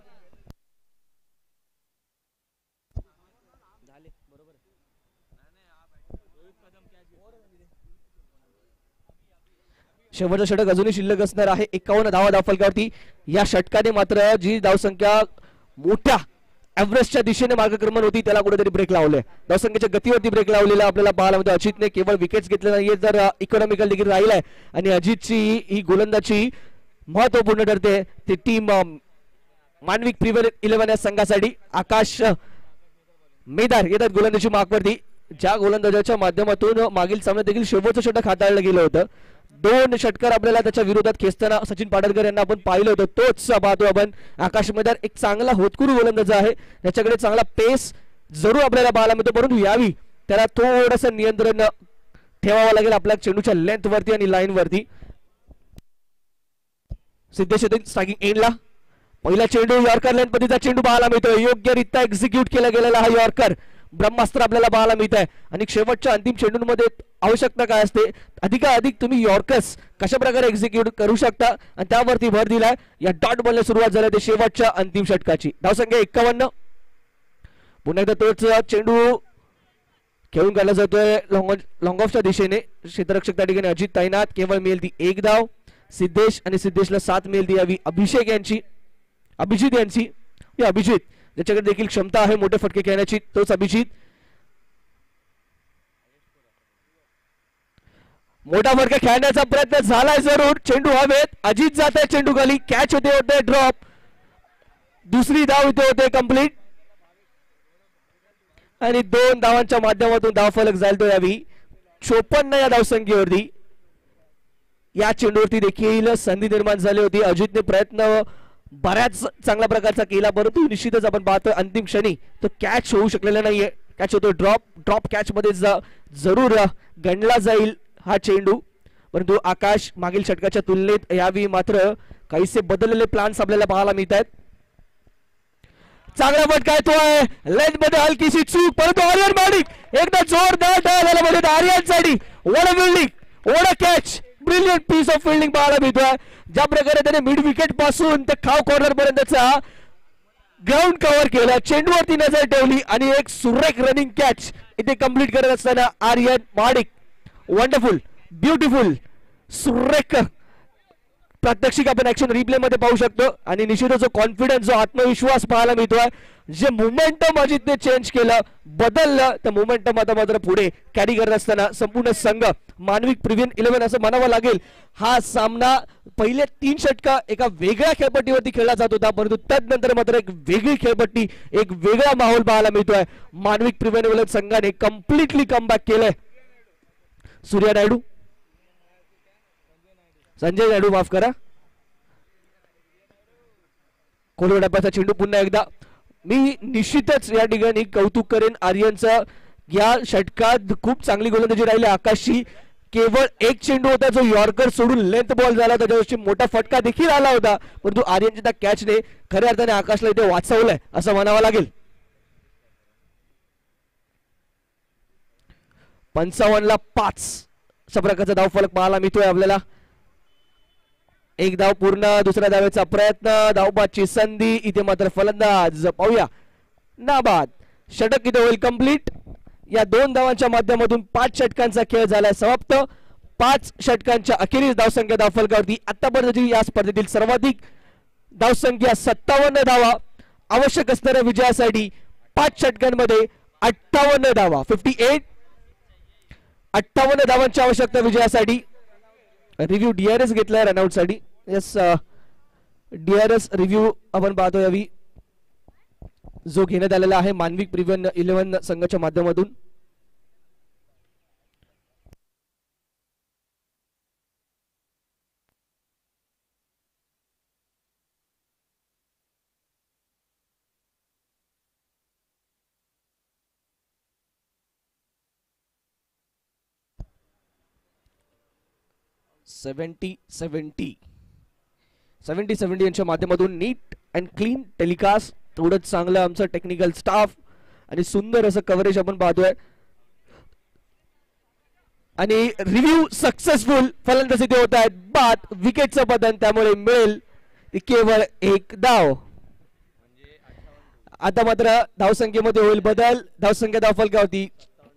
S1: शेवटचं षटक अजूनही शिल्लक असणार आहे. 51 धावा धावफलकावरती. या षटकाने मात्र जी धावसंख्या मोठ्या एव्हरेस्टच्या दिशेने मार्गक्रमण होती त्याला कुठेतरी ब्रेक लावले. धावसंख्येच्या गतीवरती ब्रेक लावलेला आपल्याला पाहायला मिळतो. अजितने केवळ विकेट्स घेतले नाहीये तर इकॉनॉमिकल देखील राहिलाय आणि अजितची ही गोलंदाजी महत्वपूर्ण ठरते. ती टीम मानविक प्रीमियर 11 या संघासाठी. आकाश मेदार येतात गोलंदाजी मार्कवरती. ज्या गोलंदाजाच्या माध्यमातून मागील सामन्यात देखील शेवटचं षटक हाताळलं गेलं होतं. 2 षटकार आपल्याला त्याच्या विरोधात खेचताना सचिन पाडळकर यांना आपण पाहिलं होतं. तोच पाहतो आपण. आकाश मैदान एक चांगला होतकुरू गोलंदाज आहे. त्याच्याकडे चांगला पेस जरूर आपल्याला पाहायला मिळतो परंतु यावी त्याला थोडंसं नियंत्रण ठेवावं लागेल आपल्या चेंडूच्या लेंथ वरती आणि लाईन वरती. सिद्धेश स्ट्रायकिंग एंडला. पहिला चेंडू यॉर्कर लेंथ पद्धतीचा चेंडू पाहायला मिळतोय. योग्यरित्या एक्झिक्यूट केला गेलेला हा यॉर्कर ब्रह्मास्त्र आपल्याला पाहायला मिळत आहे. आणि शेवटच्या अंतिम चेंडूंमध्ये आवश्यकता काय असते अधिकाधिक तुम्ही यॉर्कर्स कशा प्रकारे एक्झिक्यूट करू शकता आणि त्यावरती भर दिलाय. या डॉट बॉलने सुरुवात झाली ते शेवटच्या अंतिम षटकाची. धावसंख्या 51. पुन्हा एकदा तोच चेंडू खेळून काढला जातोय लॉंग ऑफच्या दिशेने. क्षेत्ररक्षक त्या ठिकाणी अजित तैनात. केवळ मिळेल ती 1 धाव. सिद्धेश आणि सिद्धेशला 7 मिळेल ती यावी अभिजित यांची. अभिजित ज्याच्याकडे देखील क्षमता आहे मोठे फटके खेळण्याची तोच अभिजित. मोठा फटका खेळण्याचा प्रयत्न झालाय जरूर. चेंडू हवेत. अजित जात आहे चेंडू खाली. कॅच होते ड्रॉप. दुसरी धाव इथे होते कंप्लीट आणि 2 धावांच्या माध्यमातून धावफलक झाला यावी 54 या धावसंख्येवरती. या चेंडूवरती देखील संधी निर्माण झाली होती. अजितने प्रयत्न बऱ्याच चांगल्या प्रकारचा केला परंतु निश्चितच आपण पाहतोय अंतिम क्षणी तो कॅच होऊ शकलेला नाहीये. कॅच होतो ड्रॉप कॅच मध्ये जरूर गणला जाईल हा चेंडू परंतु आकाश मागील षटकाच्या तुलनेत यावी मात्र काहीसे बदललेले प्लान्स आपल्याला पाहायला मिळत आहेत. चांगला फटका येतोय लेंथ मध्ये हलकीशी चूक परंतु आर्यन माडिक एकदा जोरदार डाव झाला म्हणजे आर्यनसाठी. What a fielding, what a catch, brilliant piece of fielding पाहायला मिळतोय. ज्या प्रकारे त्याने मिड विकेट पासून ते खाव कॉर्नर पर्यंतचा ग्राउंड कव्हर केला. चेंडूवरती नजर ठेवली आणि एक सुरेख रनिंग कॅच इथे कंप्लीट करत असताना आर्यन माडिक. वंडरफुल, ब्युटिफुल, सुरेख प्रात्यक्षिक आपण ऍक्शन रिप्ले मध्ये पाहू शकतो आणि निश्चितच जो कॉन्फिडन्स जो आत्मविश्वास पाहायला मिळतोय. जे मोमेंटम अजितने चेंज केलं बदललं तर मोमेंटम आता मात्र पुढे कॅरी करत असताना संपूर्ण संघ मानविक प्रीमियर 11 असं म्हणावं लागेल. हा सामना पहिले 3 षटका एका वेगळ्या खेळपट्टीवरती खेळला जात होता परंतु त्यानंतर मात्र एक वेगळी खेळपट्टी एक वेगळा माहोल पाहायला मिळतोय. मानविक प्रीमियर 11 संघाने कम्प्लिटली कमबॅक केलंय. सूर्या नायडू, संजय नायडू माफ करा. कोलवडापाचा चेंडू पुन्हा एकदा. मी निश्चितच या ठिकाणी कौतुक करेन आर्यनचं. या षटकात खूप चांगली गोलंदाजी राहिली आकाशची. केवळ एक चेंडू होता जो यॉर्कर सोडून लेंथ बॉल झाला त्याच्यावरची मोठा फटका देखील आला होता परंतु आर्यनच्या त्या कॅचने खऱ्या अर्थाने आकाशला इथे वाचवलंय असं म्हणावं लागेल. 55ला 5 अशा प्रकारचा धावफलक पाहायला मिळतोय आपल्याला. 1 धाव पूर्ण. दुसऱ्या धावेचा प्रयत्न, धावबादची संधी. इथे मात्र फलंदाज पाहूया नाबाद. षटक इथे होईल कंप्लीट. या 2 धावांच्या माध्यमातून 5 षटकांचा खेळ झालाय समाप्त. 5 षटकांच्या अखेरीस धावसंख्या धावफलकावरती आतापर्यंतची या स्पर्धेतील सर्वाधिक धावसंख्या 57 धावा आवश्यक असणाऱ्या विजयासाठी 5 षटकांमध्ये 58 धावा 58 धावांची आवश्यकता विजयासाठी. रिव्ह्यू डीआरएस घेतलाय रनआउट साठी. यस डीआरएस रिव्ह्यू आपण पाहतो यावी जो घेण्यात आलेला आहे मानविक प्रिव्हन 11 संघाच्या माध्यमातून. सेव्हन्टी यांच्या माध्यमातून नीट अँड क्लीन टेलिकास्ट. थोडंच चांगलं आमचं टेक्निकल स्टाफ आणि सुंदर असं कव्हरेज आपण पाहतोय. आणि रिव्ह्यू सक्सेसफुल फलंदाजी ते होत आहेत. बाद विकेटचं पतन त्यामुळे मिळेल केवळ 1 धाव. आता मात्र धावसंख्येमध्ये होईल बदल. धावसंख्या धावफलकावरती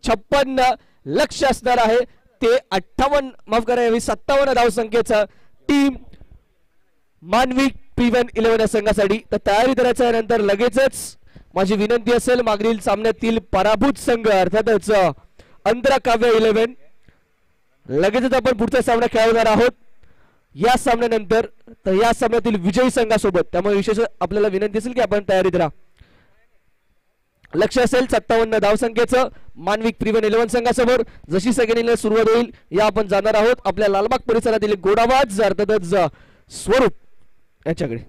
S1: 56 लक्ष असणार आहे ते 58 माफ करा 57 धावसंख्येचा टीम मानविक प्रिव्हन 11 या संघासाठी. तर तयारी करायच्या नंतर लगेचच माझी विनंती असेल मागील सामन्यातील पराभूत संघ अर्थातच अंतरा काव्य 11 लगेचच आपण पुढचा सामना खेळवणार आहोत या सामन्यानंतर. तर या सामन्यातील विजयी संघासोबत त्यामुळे विशेष आपल्याला विनंती असेल की आपण तयारीत राहा. लक्ष असेल 57 धावसंख्येचं मानविक प्रिव्हन 11 संघासमोर. जशी सेकंड सुरुवात होईल या आपण जाणार आहोत आपल्या लालबाग परिसरातील गोडाबाज अर्थातच स्वरूप याच्याकडे.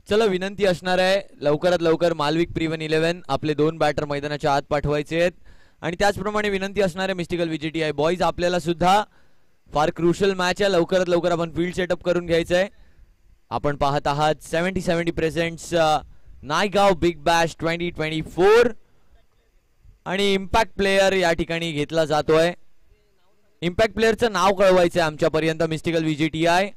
S2: चला विनंती असणार आहे लवकरात लवकर मालविक प्रिव्हन 11 आपले 2 बॅटर मैदानाच्या आत पाठवायचे आहेत. आणि त्याचप्रमाणे विनंती असणार आहे मिस्टिकल व्हीजीटीआय बॉयज आपल्याला सुद्धा फार क्रुशियल मॅच आहे. लवकरात लवकर आपण फील्ड सेटअप करून घ्यायचं आहे. आपण पाहत आहात 70 प्रेझेंट्स नायगाव बिग बॅश 2024 आणि इम्पॅक्ट प्लेयर या ठिकाणी घेतला जातोय. इम्पॅक्ट प्लेयरचं नाव कळवायचं आहे आमच्यापर्यंत mystical VJTI.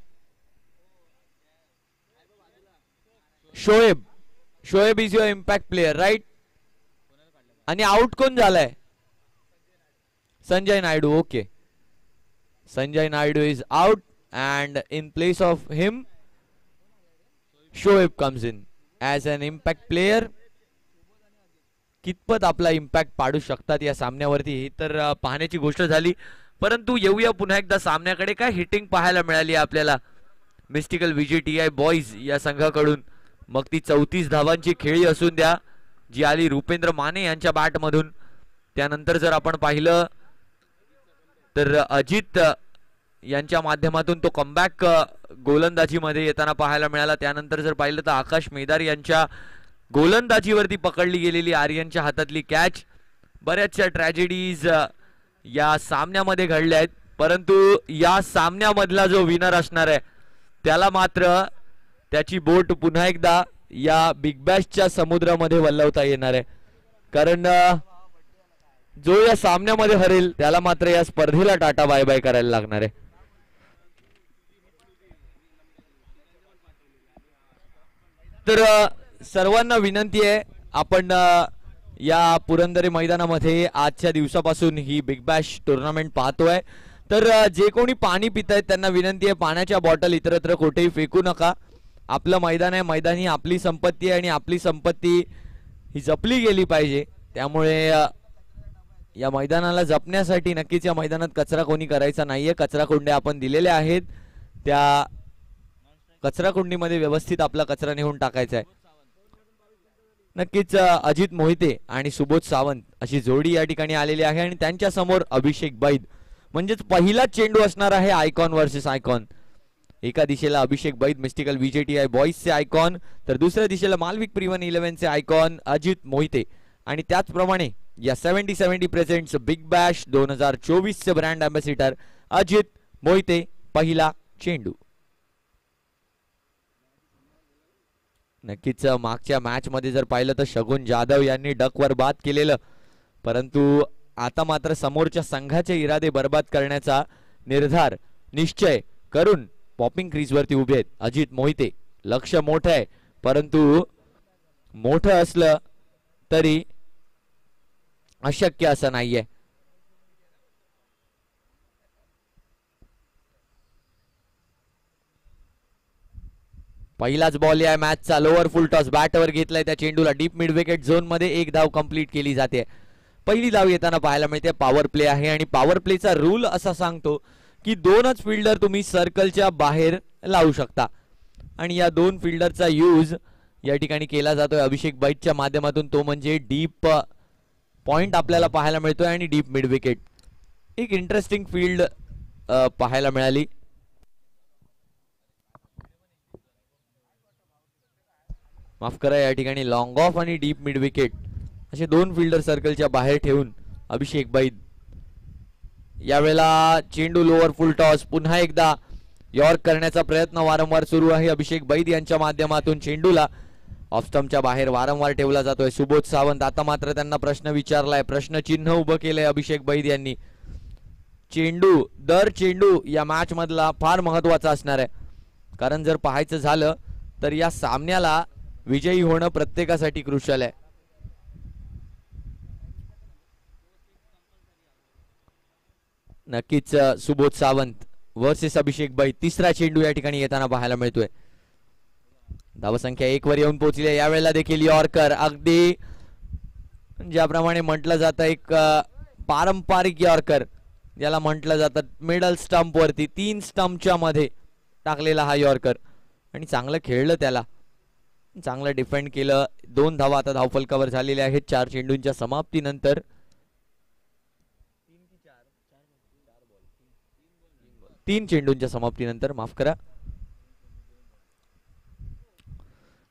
S2: Shoaib is your impact player right. आणि आउट कोण झालाय? Sanjay Naidu. Okay Sanjay Naidu is out and in place of him Shoaib comes in as an impact player. कितपत आपला इम्पॅक्ट पाडू शकतात या सामन्यावरती ही तर पाहण्याची गोष्ट झाली. परंतु येऊया पुन्हा एकदा सामन्याकडे. काय हिटिंग पाहायला मिळाली आपल्याला मिस्टिकल व्हीजीटीआय बॉयज या संघाकडून. मग ती 34 धावांची खेळी असून द्या जी आली रुपेंद्र माने यांच्या बॅट मधून. त्यानंतर जर आपण पाहिलं तर अजित यांच्या माध्यमातून तो कमबॅक गोलंदाजीमध्ये येताना पाहायला मिळाला. त्यानंतर जर पाहिलं तर आकाश मेदार यांच्या गोलंदाजीवरती पकडली गेलेली आर्यनच्या हातातली कॅच. बऱ्याचशा ट्रॅजेडीज या सामन्यामध्ये घडल्या आहेत. परंतु या सामन्यामधला जो विनर असणार आहे त्याला मात्र त्याची बोट पुन्हा एकदा या बिग बॅशच्या समुद्रामध्ये वल्लवता येणार आहे. कारण जो या सामन्यामध्ये हरेल त्याला मात्र या स्पर्धेला टाटा बाय बाय करायला लागणार आहे. तर सर्वांना विनंती आहे आपण या पुरंदरे मैदानामध्ये आजच्या दिवसापासून ही बिग बॅश टुर्नामेंट पाहतोय. तर जे कोणी पाणी पित आहेत त्यांना विनंती आहे पाण्याच्या बॉटल इतरत्र कुठेही फेकू नका. आपलं मैदान आहे, मैदान ही आपली संपत्ती आहे आणि आपली संपत्ती ही जपली गेली पाहिजे. त्यामुळे या मैदानाला जपण्यासाठी नक्कीच या मैदानात कचरा कोणी करायचा नाहीये. कचरा कुंड्या आपण दिलेल्या आहेत त्या कचरा कुंडीमध्ये व्यवस्थित आपला कचरा नेऊन टाकायचा आहे. नक्कीच अजित मोहिते आणि सुबोध सावंत अशी जोडी या ठिकाणी आलेली आहे आणि त्यांच्या समोर अभिषेक बैद म्हणजेच पहिला चेंडू असणार आहे आयकॉन वर्सेस आयकॉन. एका दिशेला अभिषेक बैद मिस्टिकल व्हीजीटीआय बॉयजचे आयकॉन तर दुसऱ्या दिशेला मालविक प्रिव्हन 11चे आयकॉन अजित मोहिते. आणि त्याचप्रमाणे या 70 प्रेझेंट्स बिग बॅश 2024 चे ब्रँड अँबॅसिडर अजित मोहिते पहिला चेंडू. नक्कीच मागच्या मॅच मध्ये जर पाहिलं तर शगुन जाधव यांनी डकवर बाद केलेलं, परंतु आता मात्र समोरच्या संघाचे इरादे बर्बाद करण्याचा निर्धार निश्चय करून पॉपिंग क्रीज वरती उभे आहेत अजित मोहिते. लक्ष मोठं आहे, परंतु मोठं असलं तरी अशक्य असं नाहीये. पहिलाच बॉल या मॅचचा लोअर फुल टॉस बॅटवर घेतलाय त्या चेंडूला डीप मिड विकेट झोन मध्ये एक धाव कंप्लीट केली जाते. पहिली धाव येताना पाहायला मिळते. पॉवर प्ले आहे आणि पॉवर प्लेचा रूल असा सांगतो की दोनच फिल्डर तुम्ही सर्कलच्या बाहेर लावू शकता आणि या दोन फिल्डरचा यूज या ठिकाणी केला जातोय अभिषेक बैठच्या माध्यमातून. तो म्हणजे डीप पॉइंट आपल्याला पाहायला मिळतोय आणि डीप मिड विकेट. एक इंटरेस्टिंग फील्ड पाहायला मिळाली. माफ करा, या ठिकाणी लॉंग ऑफ आणि डीप मिड विकेट असे दोन फिल्डर सर्कलच्या बाहेर ठेवून अभिषेक बैद. यावेळेला चेंडू लोअर फुल टॉस पुन्हा एकदा यॉर्क करण्याचा प्रयत्न वारंवार सुरू आहे अभिषेक बैद यांच्या माध्यमातून. चेंडूला ऑफ स्टंपच्या बाहेर वारंवार ठेवला जातोय सुबोध सावंत. आता मात्र त्यांना प्रश्न विचारलाय, प्रश्न चिन्ह उभं केलंय अभिषेक बैद यांनी. चेंडू दर चेंडू या मॅच मधला फार महत्वाचा असणार आहे, कारण जर पाहायचं झालं तर या सामन्याला विजयी होणं प्रत्येकासाठी क्रुशल आहे. नक्कीच सुबोध सावंत वर्सेस अभिषेक बैद. तिसरा चेंडू या ठिकाणी येताना पाहायला मिळतोय. धावसंख्या 1 वर येऊन पोहोचली. यावेळेला देखील यॉर्कर, अगदी ज्याप्रमाणे म्हटलं जातं एक पारंपरिक यॉर्कर ज्याला म्हटलं जातं, मिडल स्टंप वरती 3 स्टंपच्या मध्ये टाकलेला हा यॉर्कर आणि चांगलं खेळलं, त्याला चांगलं डिफेंड केलं. 2 धावा आता धावफलकावर झालेल्या आहेत 4 चेंडूंच्या समाप्तीनंतर. 3 चेंडूंच्या समाप्तीनंतर, माफ करा.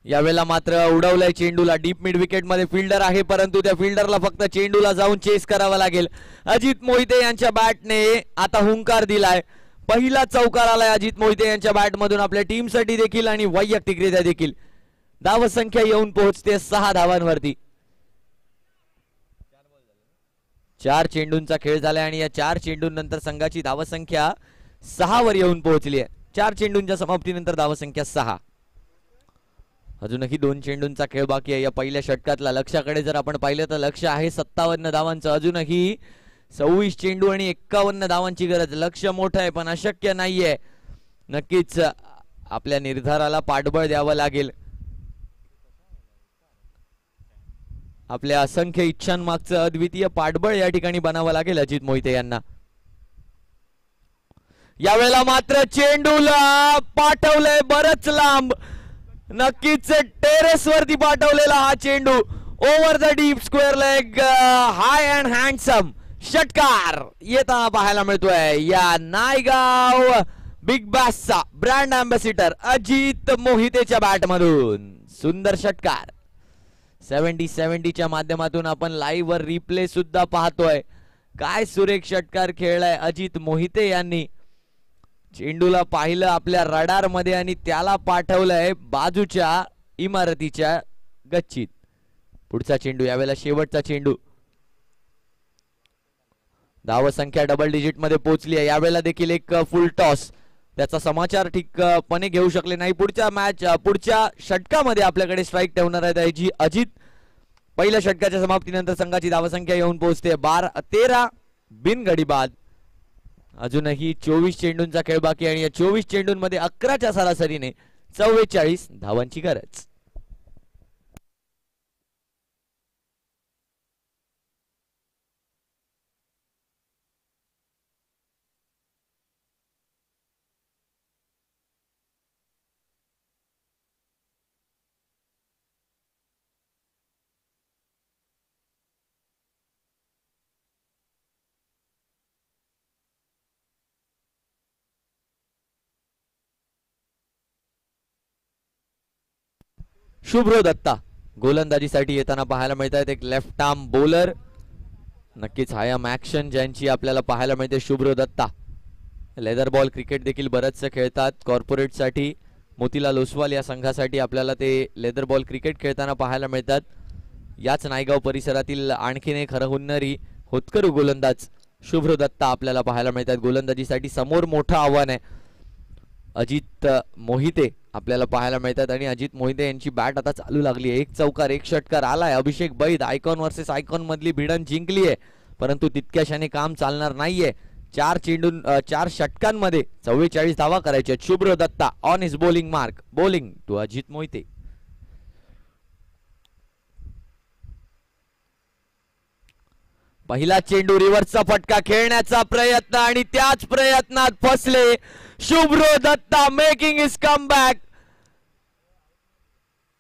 S2: यावेळेला मात्र उडवलंय चेंडूला डीप मिड विकेट मध्ये फिल्डर आहे, परंतु त्या फिल्डरला फक्त चेंडूला जाऊन चेस करावा लागेल. अजित मोहिते यांच्या बॅटने आता हुंकार दिलाय. पहिला चौकार आलाय अजित मोहिते यांच्या बॅट मधून आपल्या टीमसाठी देखील आणि वैयक्तिकरित्या देखील. धावसंख्या येऊन पोहोचते 6 धावांवरती. 4 चेंडूंचा खेळ झालाय आणि या 4 चेंडूंनंतर संघाची धावसंख्या 6 वर येऊन पोहोचली आहे. 4 चेंडूंच्या समाप्तीनंतर धावसंख्या 6. अजूनही 2 चेंडूंचा खेळ बाकी आहे. या पहिल्या षटकातला लक्ष्याकडे जर आपण पाहिलं तर लक्ष आहे 57 धावांचं. अजूनही 26 चेंडू आणि 51 धावांची गरज. लक्ष मोठं आहे पण अशक्य नाहीये. नक्कीच आपल्या निर्धाराला पाठबळ द्यावं लागेल. आपल्या असंख्य इच्छांमागचं अद्वितीय पाठबळ या ठिकाणी बनावं लागेल अजित मोहिते यांना. यावेळेला मात्र चेंडूला पाठवलंय बरच लांब. नक्कीच टेरेस वरती पाठवलेला हा चेंडू over the deep square leg. High and handsome षटकार येताना पाहायला मिळतोय या नायगाव बिग बॅसचा ब्रँड अँबॅसिडर अजित मोहितेच्या बॅट मधून. सुंदर षटकार 70-70च्या माध्यमातून आपण लाईव्ह वर रिप्ले सुद्धा पाहतोय. काय सुरेख षटकार खेळलाय अजित मोहिते यांनी. चेंडूला पाहिलं आपल्या रडार मध्ये आणि त्याला पाठवलंय बाजूच्या इमारतीच्या गच्चीत. पुढचा चेंडू, यावेळेला शेवटचा चेंडू. धावसंख्या डबल डिजिट मध्ये पोहोचली आहे. यावेळेला देखील एक फुल टॉस. त्याचा समाचार ठीकपणे घेऊ शकले नाही. पुढच्या षटकामध्ये आपल्याकडे स्ट्राईक ठेवणार आहेत अजित. पहिल्या षटकाच्या समाप्तीनंतर संघाची धावसंख्या येऊन पोहोचते 13 बिनगडी बाद. अजूनही 24 चेंडूंचा खेळ बाकी आणि या 24 चेंडूंमध्ये 11च्या सरासरीने 44 धावांची गरज. शुभ्रो दत्ता गोलंदाजीसाठी येताना पाहायला मिळत आहेत. एक लेफ्ट आर्म बॉलर. नक्कीच हायम ऍक्शन ज्यांची आपल्याला पाहायला मिळते शुभ्रो दत्ता. लेदर बॉल क्रिकेट देखील बरंचसं खेळतात कॉर्पोरेटसाठी. मोतीलाल ओसवाल या संघासाठी आपल्याला ते लेदर बॉल क्रिकेट खेळताना पाहायला मिळतात. याच नायगाव परिसरातील आणखीन एक हरहुन्नरी होतकरू गोलंदाज शुभ्र दत्ता आपल्याला पाहायला मिळतात. गोलंदाजीसाठी समोर मोठं आव्हान आहे. अजित मोहिते आपल्याला पाहायला मिळतात आणि अजित मोहिते यांची बॅट आता चालू लागली आहे. एक चौकार एक षटकार आलाय. अभिषेक बैद आयकॉन वर्सेस आयकॉन मधली भिडण जिंकली आहे, परंतु तितक्याशाने काम चालणार नाहीये. 4 षटकांमध्ये 44 धावा करायच्या. Shubhra Datta on his bowling mark, bowling to Ajit Mohite. पहिला चेंडू रिव्हर्सचा फटका खेळण्याचा प्रयत्न आणि त्याच प्रयत्नात फसले शुभ्र दत्ता मेकिंग हिज कमबॅक.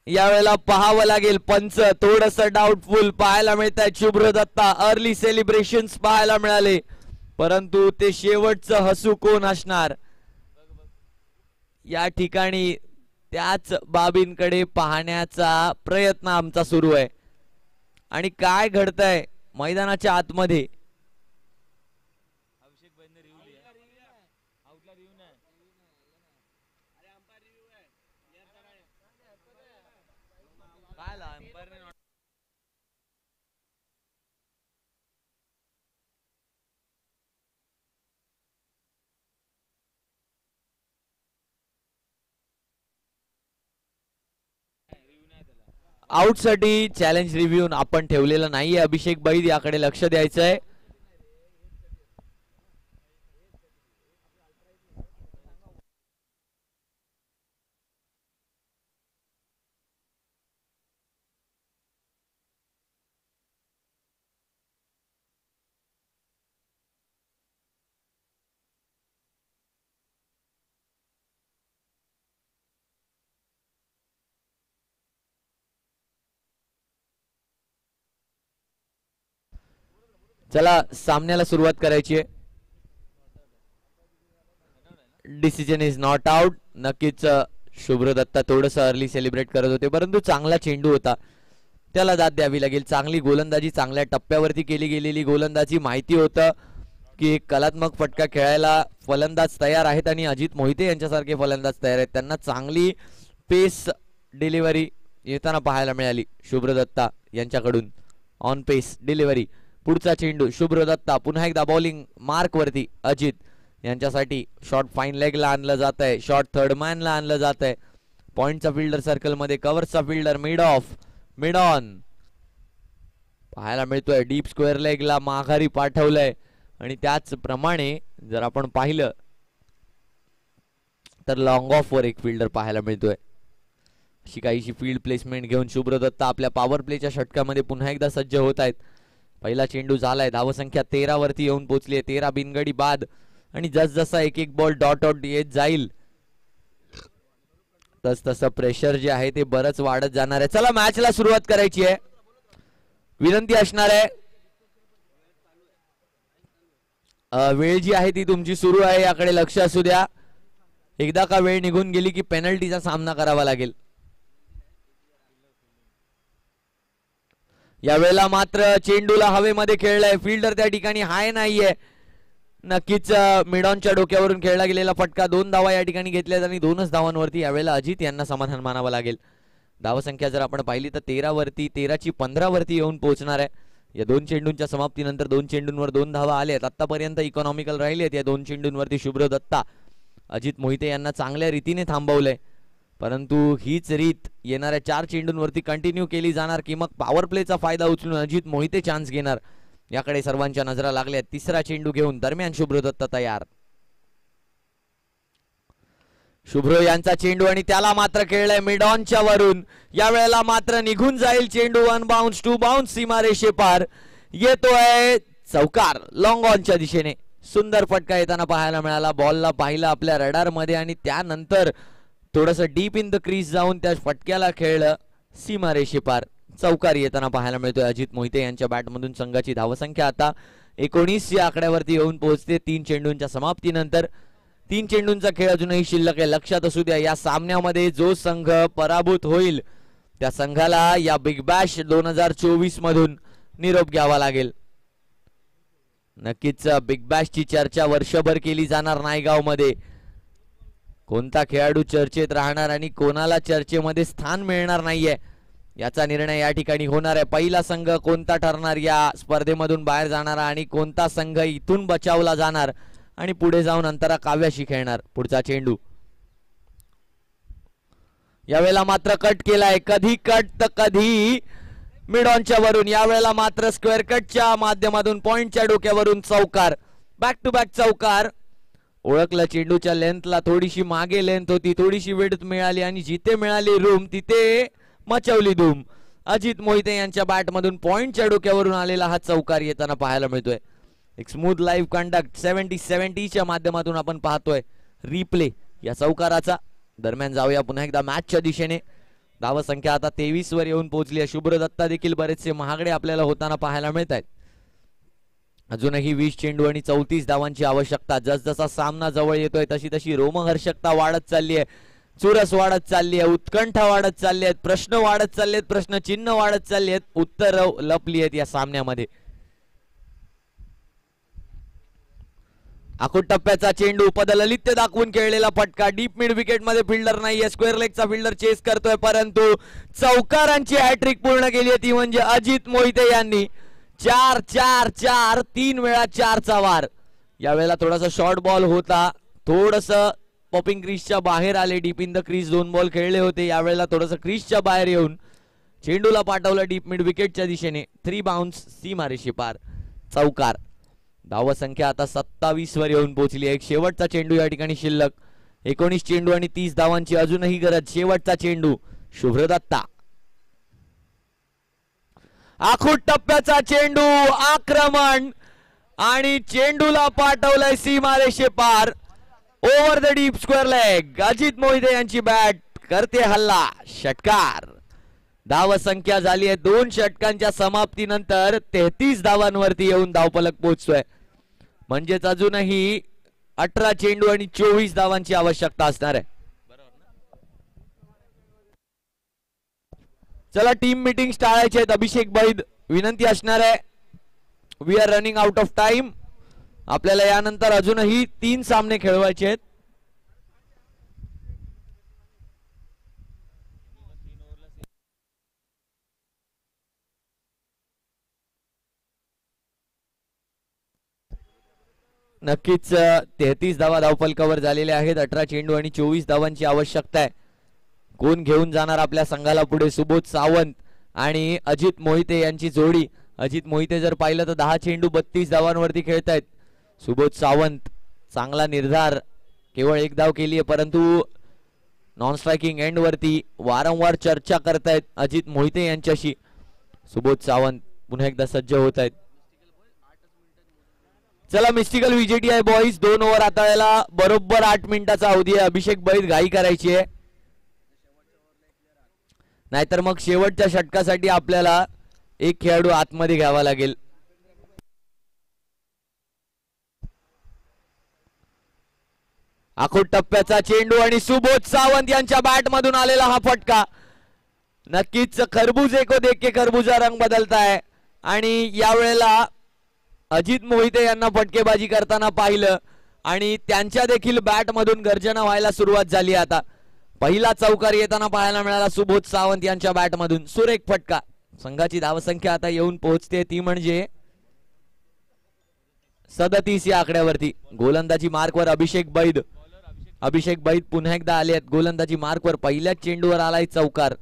S2: यावेळेला पाहावं लागेल, पंच थोडस डाऊटफुल पाहायला मिळत आहे. शुभ्र दत्ता अर्ली सेलिब्रेशन्स पाहायला मिळाले, परंतु ते शेवटचं हसू कोण असणार या ठिकाणी त्याच बाबींकडे पाहण्याचा प्रयत्न आमचा सुरू आहे. आणि काय घडतंय मैदानाच्या आतमध्ये आउटसाठी चॅलेंज रिव्ह्यू आपण ठेवलेला नाहीये. अभिषेक बैद याकडे लक्ष द्यायचं आहे. चला सामन्याला सुरुवात करायची आहे. Decision is not out. नक्कीच शुभ्र दत्ता थोडस अर्ली सेलिब्रेट करत होते, परंतु चांगला चेंडू होता, त्याला दाद द्यावी लागेल. चांगली गोलंदाजी, चांगल्या टप्प्यावरती केली गेलेली गोलंदाजी. माहिती होतं की एक कलात्मक फटका खेळायला फलंदाज तयार आहेत आणि अजित मोहिते यांच्यासारखे फलंदाज तयार आहेत. त्यांना चांगली पेस डिलिव्हरी येताना पाहायला मिळाली शुभ्र दत्ता यांच्याकडून. On pace delivery. पुढचा चेंडू शुभ्र दत्ता पुन्हा एकदा बॉलिंग मार्क वरती. अजित यांच्यासाठी शॉर्ट फाईन लेगला आणलं जात आहे, शॉर्ट थर्ड मॅनला आणलं जात आहे. पॉइंटचा फिल्डर सर्कल मध्ये, कव्हरचा fielder mid off, mid on पाहायला मिळतोय. डीप स्क्वेअर लेगला माघारी पाठवलंय आणि त्याचप्रमाणे जर आपण पाहिलं तर लॉंग ऑफ वर एक फिल्डर पाहायला मिळतोय. अशी काहीशी फील्ड प्लेसमेंट घेऊन शुभ्र दत्ता आपल्या पॉवर प्लेच्या षटकामध्ये पुन्हा एकदा सज्ज होत आहेत. पहिला चेंडू झालाय. धावसंख्या 13 वरती येऊन पोहोचली आहे. 13 बिनगडी बाद आणि जसजसा एक एक बॉल डॉट आउट येत जाईल तसं प्रेशर जे आहे ते बरंच वाढत जाणार आहे. चला मॅचला सुरुवात करायची आहे. विनंती असणार आहे, वेळ जी आहे ती तुमची सुरू आहे, याकडे लक्ष असू द्या. एकदा का वेळ निघून गेली की पेनल्टीचा सामना करावा लागेल. यावेळेला मात्र चेंडूला हवेमध्ये खेळलाय. फिल्डर त्या ठिकाणी हाय नाहीये. नक्कीच मिडॉनच्या डोक्यावरून खेळला गेलेला फटका. 2 धावा या ठिकाणी घेतल्यात आणि 2च धावांवरती यावेळेला अजित यांना समाधान मानावं लागेल. धावसंख्या जर आपण पाहिली तर 13 वरती 13ची 15 वरती येऊन पोहोचणार आहे. या 2 चेंडूंच्या समाप्तीनंतर 2 चेंडूंवर 2 धावा आल्यात. आतापर्यंत इकॉनॉमिकल राहिलेत या 2 चेंडूंवरती शुभ्र दत्ता. अजित मोहिते यांना चांगल्या रीतीने थांबवलंय, परंतु हीच रीत येणाऱ्या 4 चेंडूंवरती कंटिन्यू केली जाणार की मग पॉवर प्लेचा फायदा उचलून अजित मोहिते चान्स घेणार, याकडे सर्वांच्या नजरा लागल्या. तिसरा चेंडू घेऊन दरम्यान शुभ्र दत्ता तयार. शुभ्र यांचा चेंडू आणि त्याला मात्र खेळलाय मिडॉनच्या वरून. यावेळेला मात्र निघून जाईल चेंडू. 1 बाउन्स 2 बाउन्स सीमारेषे पार. येतोय चौकार लॉंग ऑनच्या दिशेने. सुंदर फटका येताना पाहायला मिळाला. बॉलला पाहिलं आपल्या रडार मध्ये आणि त्यानंतर थोडस डीप इन द क्रीज जाऊन त्या फटक्याला खेळलं सीमारेषे पार. चौकार येताना पाहायला मिळतोय अजित मोहिते यांच्या बॅटमधून. संघाची धावसंख्या आता 19 या आकड्यावरती येऊन पोहोचते 3 चेंडूंच्या समाप्तीनंतर. 3 चेंडूंचा खेळ अजूनही शिल्लक आहे. लक्षात असू द्या, या सामन्यामध्ये जो संघ पराभूत होईल त्या संघाला या बिग बॅश 2024 मधून निरोप घ्यावा लागेल. नक्कीच बिग बॅशची चर्चा वर्षभर केली जाणार नायगाव मध्ये. कोणता खेळाडू चर्चेत राहणार आणि कोणाला चर्चेमध्ये स्थान मिळणार नाहीये याचा निर्णय या ठिकाणी होणार आहे. पहिला संघ कोणता ठरणार या स्पर्धेमधून बाहेर जाणारा आणि कोणता संघ इथून बचावला जाणार आणि पुढे जाऊन अंतरा काव्याशी खेळणार. पुढचा चेंडू यावेळेला मात्र कट केलाय. कधी कट तर कधी मिड ऑनच्या वरून. यावेळेला मात्र स्क्वेअर कटच्या माध्यमातून पॉइंटच्या डोक्यावरून चौकार. बॅक टू बॅक चौकार. ओळखलं चेंडूच्या लेंथला थोडीशी मागे लेंथ होती, थोडीशी विड्थ मिळाली आणि जिथे मिळाली रूम तिथे मचवली धूम. अजित मोहिते यांच्या बॅटमधून पॉइंटच्या डोक्यावरून आलेला हा चौकार येताना पाहायला मिळतोय. एक स्मूथ लाईव्ह कंडक्ट 70-70च्या माध्यमातून आपण पाहतोय रिप्ले या चौकाराचा. दरम्यान जाऊया पुन्हा एकदा मॅचच्या दिशेने. धाव संख्या आता 23 वर येऊन पोहोचली आहे. शुभ्र दत्ता देखील बरेचसे महागडे आपल्याला होताना पाहायला मिळत आहेत. अजूनही 20 चेंडू आणि 34 धावांची आवश्यकता. जसजसा सामना जवळ येतोय तशी तशी रोमहर्षकता वाढत चालली आहे, चुरस वाढत चालली आहे, उत्कंठा वाढत चालली आहेत, प्रश्न वाढत चालले आहेत, प्रश्न चिन्ह वाढत चालली आहेत, उत्तर लपली आहेत या सामन्यामध्ये. आखूड टप्प्याचा चेंडू पदललित्य दाखवून खेळलेला फटका. डीप मिड विकेट मध्ये फिल्डर नाहीये. स्क्वेअर लेगचा फिल्डर चेस करतोय परंतु चौकारांची हॅट्रिक पूर्ण केली आहे ती म्हणजे अजित मोहिते यांनी. 4-4-4 3 वेळा 4चा वार. यावेळेला थोडासा शॉर्ट बॉल होता, थोडस पॉपिंग क्रीजच्या बाहेर आले. Deep in the crease 2 ball खेळले होते. यावेळेला थोडस क्रीजच्या बाहेर येऊन चेंडूला पाठवलं डीप मिड विकेटच्या दिशेने. 3 बाउन्स सीमारेषे पार. चौकार. धाव संख्या आता 27 वर येऊन पोहोचली. एक शेवटचा चेंडू या ठिकाणी शिल्लक. 19 चेंडू आणि 30 धावांची अजूनही गरज. शेवटचा चेंडू शुभ्र दत्ता. आखूड टप्प्याचा चेंडू. आक्रमण आणि चेंडूला पाठवलंय सीमारेषे पार. Over the deep square leg. Ajit Mohite यांची बॅट करते हल्ला. षटकार. धाव संख्या झाली आहे 2 षटकांच्या समाप्तीनंतर 33 धावांवरती येऊन धावफलक पोहोचतोय. म्हणजेच अजूनही 18 चेंडू आणि 24 धावांची आवश्यकता असणार आहे. चला टीम मीटिंग टाळायचे आहेत. अभिषेक बैद विनंती असणार आहे. We are running out of time. आपल्याला यानंतर अजूनही 3 सामने खेळवायचे आहेत. नक्कीच 33 धावा धावफलकावर झालेल्या आहेत. 18 चेंडू आणि 24 धावांची आवश्यकता आहे. कोण घेऊन जाणार आपल्या संघाला पुढे? सुबोध सावंत आणि अजित मोहिते यांची जोडी. अजित मोहिते जर पाहिलं तर 10 चेंडू 32 धावांवरती खेळतायत. सुबोध सावंत चांगला निर्धार. केवळ 1 धाव केली आहे परंतु नॉन स्ट्रायकिंग एंड वरती वारंवार चर्चा करतायत अजित मोहिते यांच्याशी. सुबोध सावंत पुन्हा एकदा सज्ज होत आहेत. चला मिस्टिकल व्हीजेटीआय बॉईज 2 ओव्हर हाताळायला बरोबर 8 मिनिटाचा अवधी आहे. अभिषेक बैद घाई करायची आहे नाहीतर मग शेवटच्या षटकासाठी आपल्याला एक खेळाडू आतमध्ये घ्यावा लागेल. आखूड टप्प्याचा चेंडू आणि सुबोध सावंत यांच्या बॅट मधून आलेला हा फटका. नक्कीच खरबूजे को देख के खरबूजा रंग बदलता है आणि यावेळेला अजित मोहिते यांना फटकेबाजी करताना पाहिलं आणि त्यांच्या देखील बॅट मधून गर्जना व्हायला सुरुवात झाली. आता पहिला चौकार येताना पाहायला मिळाला सुबोध सावंत यांच्या बॅट मधून. सुरेख फटका. संघाची धावसंख्या आता येऊन पोहोचते ती म्हणजे 37 या आकड्यावरती. गोलंदाजी मार्कवर अभिषेक बैद. अभिषेक बैद पुन्हा एकदा आले आहेत गोलंदाजी मार्कवर. पहिल्याच चेंडूवर आलाय चौकार.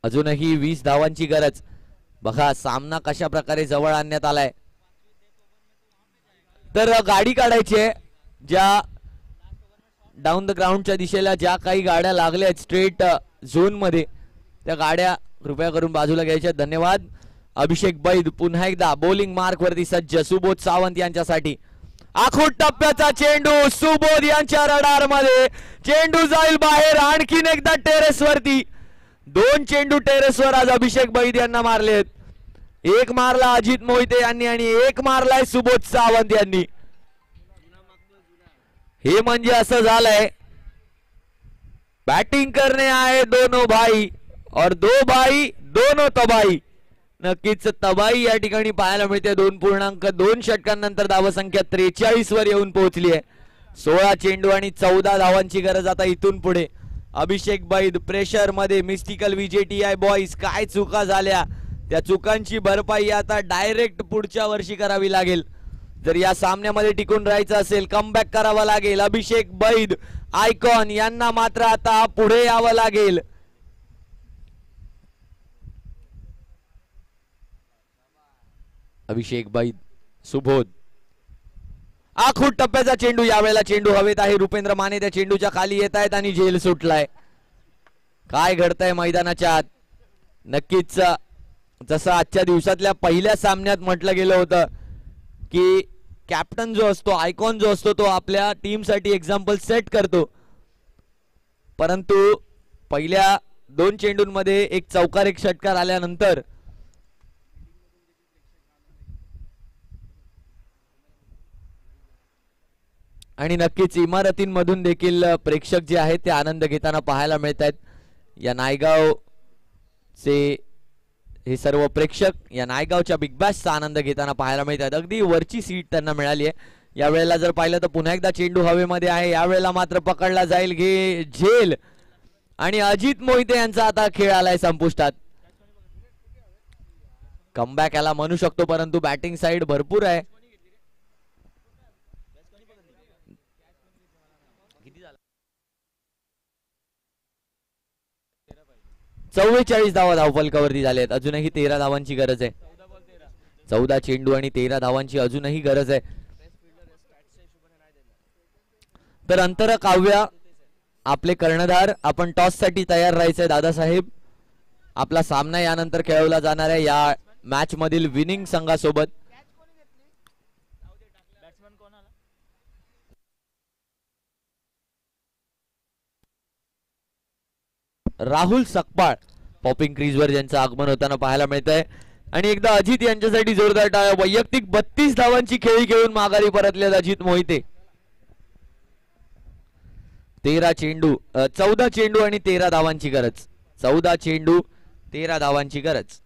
S2: अजूनही 20 धावांची गरज. बघा सामना कशा प्रकारे जवळ आणण्यात आलाय. तर गाडी काढायची आहे. ज्या डाऊन द ग्राउंडच्या दिशेला ज्या काही गाड्या लागल्या आहेत स्ट्रेट झोन मध्ये त्या गाड्या कृपया करून बाजूला घ्यायच्या. धन्यवाद. अभिषेक बैद पुन्हा एकदा बॉलिंग मार्क वरती सज्ज. सुबोध सावंत यांच्यासाठी आखूड टप्प्याचा चेंडू. सुबोध यांच्या रडार मध्ये चेंडू जाईल बाहेर. आणखीन एकदा टेरेस वरती 2 चेंडू टेरेसवर आज अभिषेक बैद यांना मारलेत. एक मारला अजित मोहिते यांनी आणि एक मारलाय सुबोध सावंत यांनी. हे म्हणजे असं झालंय बैटिंग करने आए दोनों भाई और 2 भाई दोनों तबाही. नक्कीच तबाही या ठिकाणी पाहायला मिळते. 2.2 षटकांनंतर धावसंख्या 43 वर येऊन पोहोचली आहे. 16 चेंडू आणि 14 धावांची गरज आता इथून पुढे. अभिषेक बैद प्रेशर मध्ये. मिस्टिकल VJTI बॉईज काय चुका झाल्या त्या चुकांची भरपाई आता डायरेक्ट पुढच्या वर्षी करावी लागेल. जर या सामन्यामध्ये टिकून राहायचं असेल कमबॅक करावा लागेल. अभिषेक बैद आयकॉन यांना मात्र आता पुढे यावं लागेल. अभिषेक बैद सुबोध आखूट टप्प्याचा चेंडू. यावेळेला चेंडू हवेत आहे. रुपेंद्र माने त्या चेंडूच्या खाली येत आहेत आणि झेल सुटलाय. काय घडतंय मैदानाच्या आत. नक्कीच जसं आजच्या दिवसातल्या पहिल्या सामन्यात म्हटलं गेलं होतं की कॅप्टन जो असतो आयकॉन जो असतो तो आपल्या टीम साठी एक्झाम्पल सेट करतो. परंतु पहिल्या 2 चेंडूंमध्ये एक चौकार एक षटकार आल्यानंतर आणि नक्कीच इमारतींमधून देखील प्रेक्षक जे आहेत ते आनंद घेताना पाहायला मिळत आहेत. या नायगावचे हे सर्व प्रेक्षक या नायगावच्या बिग बॅशचा आनंद घेताना पाहायला मिळत आहेत. अगदी वरची सीट त्यांना मिळाली आहे. यावेळेला जर पाहिलं तर पुन्हा एकदा चेंडू हवेमध्ये आहे. यावेळेला मात्र पकडला जाईल घे झेल आणि अजित मोहिते यांचा आता खेळ आलाय संपुष्टात. कमबॅक याला म्हणू शकतो परंतु बॅटिंग साइड भरपूर आहे. 44 धावा धावफलकावरती झाले आहेत. अजूनही 13 धावांची गरज आहे. 14 चेंडू आणि 13 धावांची अजूनही गरज आहे. तर अंतर काव्या आपले कर्णधार आपण टॉस साठी तयार राहायचंय. दादासाहेब आपला सामना यानंतर खेळवला जाणार आहे या मॅच मधील विनिंग संघासोबत. राहुल सकपाळ पॉपिंग क्रीजवर ज्यांचं आगमन होताना पाहायला मिळत आहे. आणि एकदा अजित यांच्यासाठी जोरदार टाळ्या. वैयक्तिक 32 धावांची खेळी खेळून माघारी परतले अजित मोहिते. 14 चेंडू आणि 13 धावांची गरज. 14 चेंडू 13 धावांची गरज.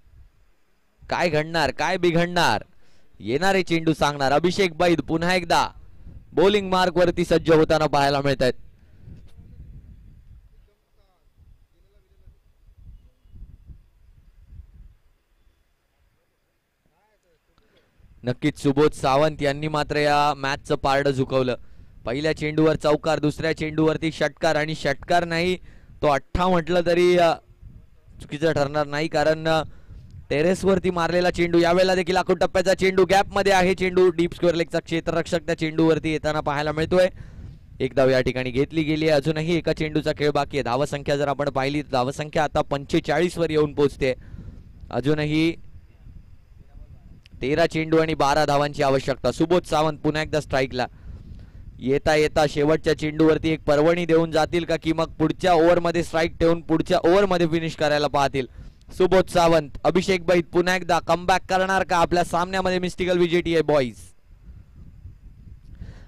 S2: काय घडणार काय बिघडणार येणारे चेंडू सांगणार. अभिषेक बैद पुन्हा एकदा बॉलिंग मार्क वरती सज्ज होताना पाहायला मिळत आहेत. नक्कीच सुबोध सावंत यांनी मात्र या मॅचचं पारडं झुकवलं. पहिल्या चेंडूवर चौकार, दुसऱ्या चेंडूवरती षटकार आणि षटकार नाही तो 8 म्हटलं तरी चुकीचं ठरणार नाही कारण टेरेस वरती मारलेला चेंडू. यावेळेला देखील आखूट टप्प्याचा चेंडू गॅप मध्ये आहे. चेंडू डीप स्क्वेअर लेगचा क्षेत्ररक्षक त्या चेंडूवरती येताना पाहायला मिळतोय. एक धाव या ठिकाणी घेतली गेली आहे. अजूनही एका चेंडूचा खेळ बाकी आहे. धावसंख्या जर आपण पाहिली तर धावसंख्या आता 45 वर येऊन पोहोचते. अजूनही 13 चेंडू आणि 12 धावांची आवश्यकता. सुबोध सावंत पुन्हा एकदा स्ट्राईकला. येता येता शेवटच्या चेंडूवरती एक पर्वणी देऊन जातील का की मग पुढच्या ओव्हरमध्ये स्ट्राईक ठेवून पुढच्या ओव्हरमध्ये फिनिश करायला पाहतील. सुबोध सावंत. अभिषेक बैद पुन्हा एकदा कमबॅक करणार का आपल्या सामन्यामध्ये मिस्टिकल VJTI बॉईज.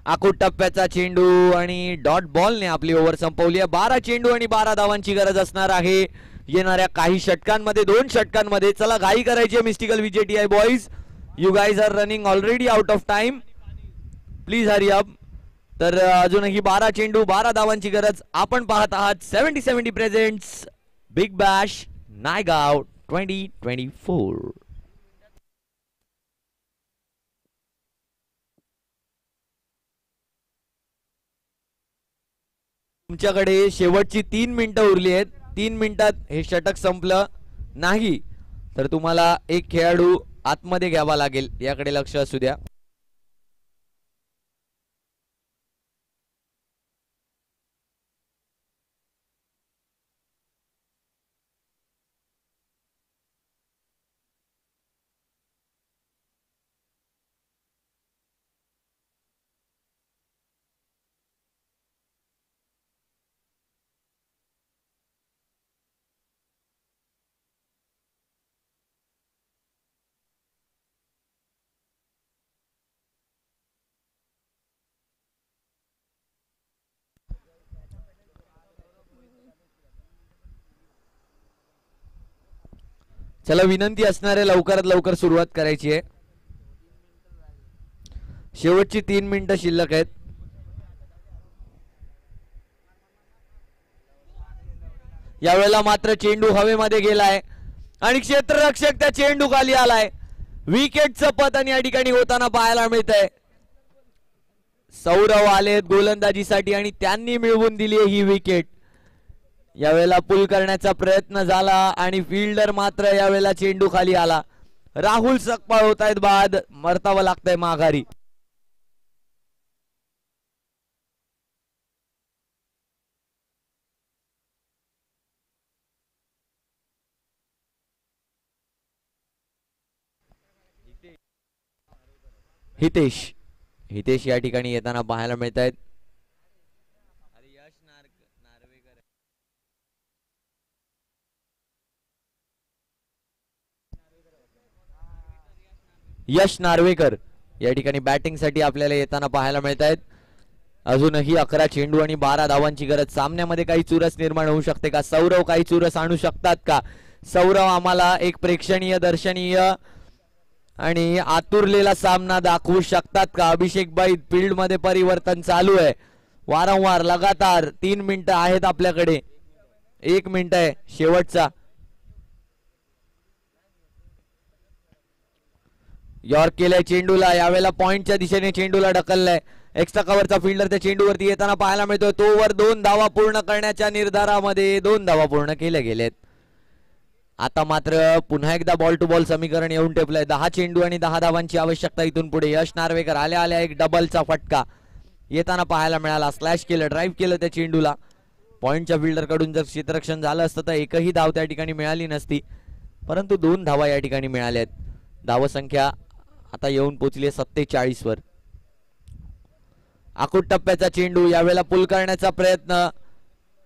S2: आखूट टप्प्याचा चेंडू आणि डॉट बॉलने आपली ओव्हर संपवली आहे. 12 चेंडू आणि 12 धावांची गरज असणार आहे येणाऱ्या काही षटकांमध्ये 2 षटकांमध्ये. चला घाई करायची आहे mystical VJTI boys. You guys are running already out of time. Please hurry up. तर अजूनही 12 चेंडू 12 धावांची गरज. आपण पाहत आहात 70-70 प्रेझेंट्स बिग बॅश नायगाव 2024. तुमच्याकडे शेवटची 3 मिनिटं उरली आहेत. 3 मिनिटात हे षटक संपलं नाही तर तुम्हाला एक खेळाडू आतमध्ये घ्यावा लागेल. याकडे लक्ष असू द्या. चला विनंती असणार आहे लवकरात लवकर सुरुवात करायची आहे. शेवटची 3 मिनिटं शिल्लक आहेत. यावेळेला मात्र चेंडू हवेमध्ये गेलाय आणि क्षेत्ररक्षक त्या चेंडू खाली आलाय. विकेटचं पतन या ठिकाणी होताना पाहायला मिळत आहे. सौरव आलेत गोलंदाजीसाठी आणि त्यांनी मिळवून दिली ही विकेट. यावेळेला पुल करण्याचा प्रयत्न झाला आणि फिल्डर मात्र यावेळेला चेंडू खाली आला. राहुल सकपाळ होत आहेत बाद, मरतावं लागतंय माघारी. हितेश या ठिकाणी येताना पाहायला मिळत आहेत. यश नार्वेकर या ठिकाणी बॅटिंग साठी आपल्याला येताना पाहायला मिळत आहेत. अजूनही 11 चेंडू आणि 12 धावांची गरज. सामन्यामध्ये काही चुरस निर्माण होऊ शकते का? सौरव काही चुरस आणू शकतात का? सौरव आम्हाला एक प्रेक्षणीय दर्शनीय आणि आतुरलेला सामना दाखवू शकतात का? अभिषेक बैद फील्ड मध्ये परिवर्तन चालू आहे वारंवार लगातार. 3 मिनिटं आहेत आपल्याकडे. 1 मिनिट आहे शेवटचा. यॉर्क केलाय चेंडूला. यावेळेला पॉइंटच्या दिशेने चेंडूला ढकललाय. एक्स्ट्रा कव्हरचा फिल्डर त्या चेंडूवरती येताना पाहायला मिळतोय. तोवर 2 धावा पूर्ण करण्याच्या निर्धारामध्ये 2 धावा पूर्ण केल्या गेलेत. आता मात्र पुन्हा एकदा बॉल टू बॉल समीकरण येऊन टेपलंय. 10 चेंडू आणि 10 धावांची आवश्यकता इथून पुढे. यश नार्वेकर आल्या आल्या एक डबलचा फटका येताना पाहायला मिळाला. स्लॅश केलं, ड्राईव्ह केलं त्या चेंडूला. पॉइंटच्या फिल्डर कडून जर क्षेत्ररक्षण झालं असतं तर एकही धाव त्या ठिकाणी मिळाली नसती, परंतु 2 धावा या ठिकाणी मिळाल्या आहेत. धावसंख्या आता येऊन पोहोचली 47 वर. आकुट टप्प्याचा चेंडू. यावेळेला पुल करण्याचा प्रयत्न.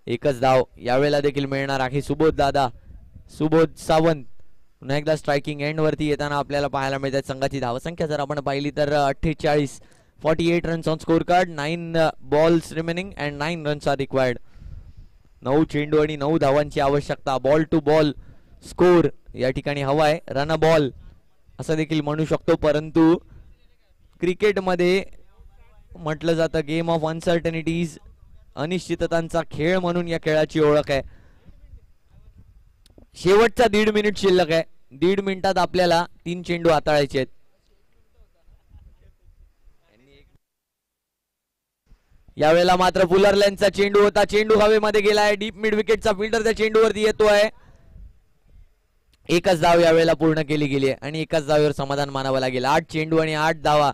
S2: एकच धाव यावेळेला देखील मिळणार आहे. सुबोध सावंत पुन्हा एकदा स्ट्रायकिंग एंड वरती येताना आपल्याला पाहायला मिळतात. संघाची धावसंख्या जर आपण पाहिली तर 48 runs on scorecard. 9 balls remaining and 9 runs are required. 9 चेंडू आणि 9 धावांची आवश्यकता. बॉल टू बॉल स्कोर या ठिकाणी हवाय. रन बॉल असं देखील म्हणू शकतो, परंतु क्रिकेटमध्ये म्हटलं जातं गेम ऑफ अनसर्टनिटीज, अनिश्चिततांचा खेळ म्हणून या खेळाची ओळख आहे. शेवटचा 1.5 मिनिट शिल्लक आहे. 1.5 मिनिटात आपल्याला 3 चेंडू हाताळायचे आहेत. यावेळेला मात्र फुलरलँडचा चेंडू होता. चेंडू हवेमध्ये गेलाय. डीप मिड विकेटचा फिल्डर त्या चेंडूवरती येतोय. एकच धाव यावेळेला पूर्ण केली गेली आहे आणि एकाच धावेवर समाधान मानावं लागेल. 8 चेंडू आणि 8 धावा.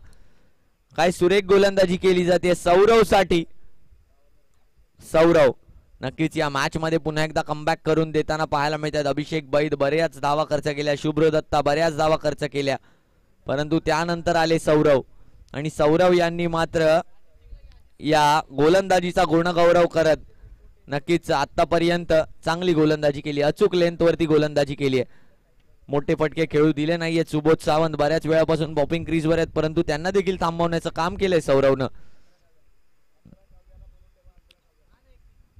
S2: काय सुरेख गोलंदाजी केली जाते सौरव साठी. सौरव नक्कीच या मॅच मध्ये पुन्हा एकदा कमबॅक करून देताना पाहायला मिळतात. अभिषेक बैद बऱ्याच धावा खर्च केल्या. शुभ्रो दत्ता बऱ्याच धावा खर्च केल्या, परंतु त्यानंतर आले सौरव आणि सौरव यांनी मात्र या गोलंदाजीचा गुणगौरव करत नक्कीच आतापर्यंत चांगली गोलंदाजी केली. अचूक लेंथ वरती गोलंदाजी केली आहे. मोठे फटके खेळू दिले नाहीयेत. सुबोध सावंत बऱ्याच वेळापासून बॉपिंग क्रीजवर आहेत, परंतु त्यांना देखील थांबवण्याचं काम केलंय सौरवनं.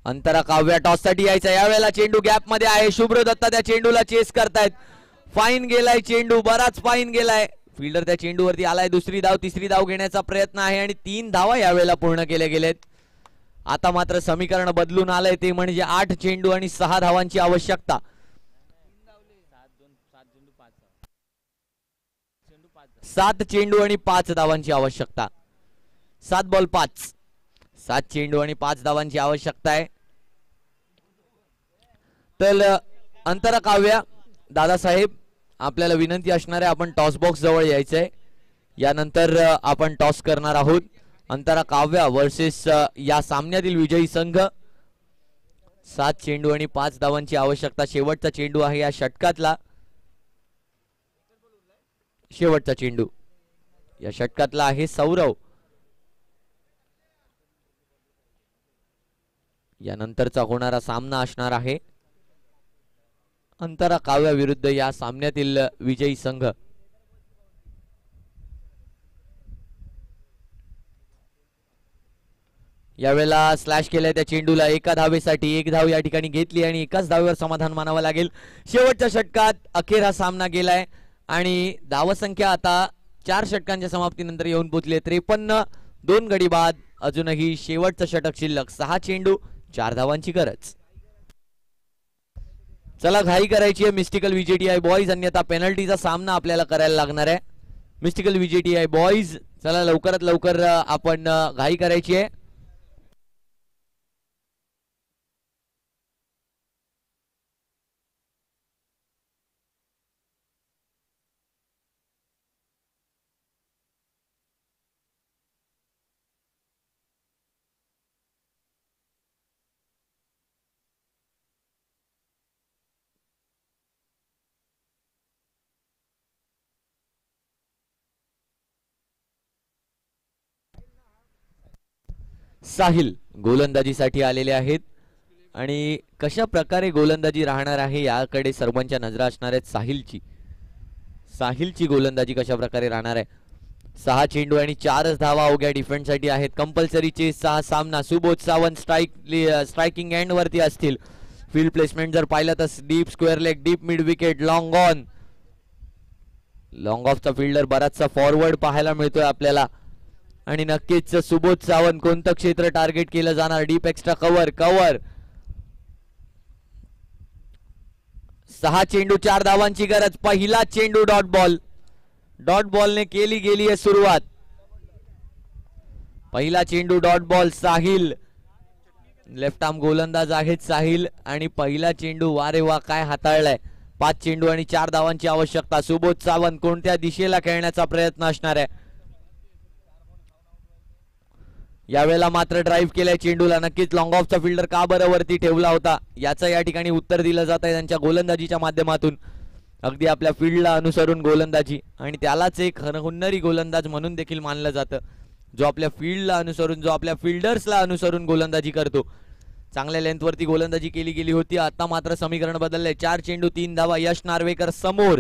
S2: अंतरा काव्या टॉस साठी यायचा. यावेळेला चेंडू गॅप मध्ये आहे. शुभ्रो दत्ता त्या चेंडूला चेस करतायत. फाईन गेलाय चेंडू, बराच फाईन गेलाय. फिल्डर त्या चेंडूवरती आलाय. दुसरी धाव, तिसरी धाव घेण्याचा प्रयत्न आहे आणि 3 धावा यावेळेला पूर्ण केल्या गेलेत. आता मात्र समीकरण बदलून आलंय, ते म्हणजे 8 चेंडू आणि 6 धावांची आवश्यकता. 7 चेंडू आणि 5 धावांची आवश्यकता. 7 बॉल 5. 7 चेंडू आणि 5 धावांची आवश्यकता आहे. तर अंतरा काव्या दादासाहेब आपल्याला विनंती असणार आहे, आपण टॉस बॉक्स जवळ यायचंय. यानंतर आपण टॉस करणार आहोत. अंतरा काव्या वर्सेस या सामन्यातील विजयी संघ. 7 चेंडू आणि 5 धावांची आवश्यकता. शेवटचा चेंडू आहे या षटकातला. शेवटचा चेंडू या षटकातला आहे सौरव. यानंतरचा होणारा सामना असणार आहे अंतरा काव्या विरुद्ध या सामन्यातील विजयी संघ. यावेळेला स्लॅश केलाय त्या चेंडूला एका धावेसाठी. एक धाव या ठिकाणी घेतली आणि एकाच धावेवर समाधान मानावं लागेल. शेवटच्या षटकात अखेर हा सामना गेलाय आणि धावसंख्या आता 4 षटकांच्या समाप्तीनंतर येऊन पोहोचली 53. 2 गडी बाद. अजूनही शेवटचं षटक शिल्लक. 6 चेंडू 4 धावांची गरज. चला घाई करायची आहे मिस्टिकल विजेटीआय बॉईज, अन्यथा पेनल्टीचा सामना आपल्याला करायला लागणार आहे. मिस्टिकल विजेटीआय बॉईज, चला लवकरात लवकर आपण घाई करायची आहे. साहिल गोलंदाजीसाठी आलेले आहेत आणि कशा प्रकारे गोलंदाजी राहणार आहे याकडे सर्वांच्या नजरा असणार आहेत. साहिलची गोलंदाजी कशा प्रकारे राहणार आहे. 6 चेंडू आणि 4च धावा अवघ्या डिफेन्ससाठी आहेत. कंपल्सरी चेसचा सामना. सुबोध सावंत स्ट्रायकिंग एंड वरती असतील. फील्ड प्लेसमेंट जर पाहिलं तर deep square leg, deep mid wicket, long on. Long ऑफचा फिल्डर बराचसा फॉरवर्ड पाहायला मिळतोय आपल्याला आणि नक्कीच सुबोध सावंत कोणतं क्षेत्र टार्गेट केलं जाणार. Deep extra cover. 6 चेंडू 4 धावांची गरज. पहिला चेंडू डॉट बॉलने केली गेली आहे सुरुवात. पहिला चेंडू dot ball. Sahil left arm गोलंदाज आहेत साहिल आणि पहिला चेंडू वारे वा काय हाताळलाय. 5 चेंडू आणि 4 धावांची आवश्यकता. सुबोध सावंत कोणत्या दिशेला खेळण्याचा प्रयत्न असणार आहे. यावेळेला मात्र ड्राईव्ह केलाय चेंडूला. नक्कीच लॉंग ऑफचा फिल्डर का बरं वरती ठेवला होता याचं या ठिकाणी उत्तर दिलं जात आहे त्यांच्या गोलंदाजीच्या माध्यमातून. अगदी आपल्या फील्डला अनुसरून गोलंदाजी आणि त्यालाच एक हुन्नरी गोलंदाज म्हणून देखील मानलं जातं, जो आपल्या फील्डला अनुसरून, जो आपल्या फिल्डर्सला अनुसरून गोलंदाजी करतो. चांगल्या लेंथवरती गोलंदाजी केली गेली होती. आता मात्र समीकरण बदललंय. 4 चेंडू 3 धावा. यश नार्वेकर समोर.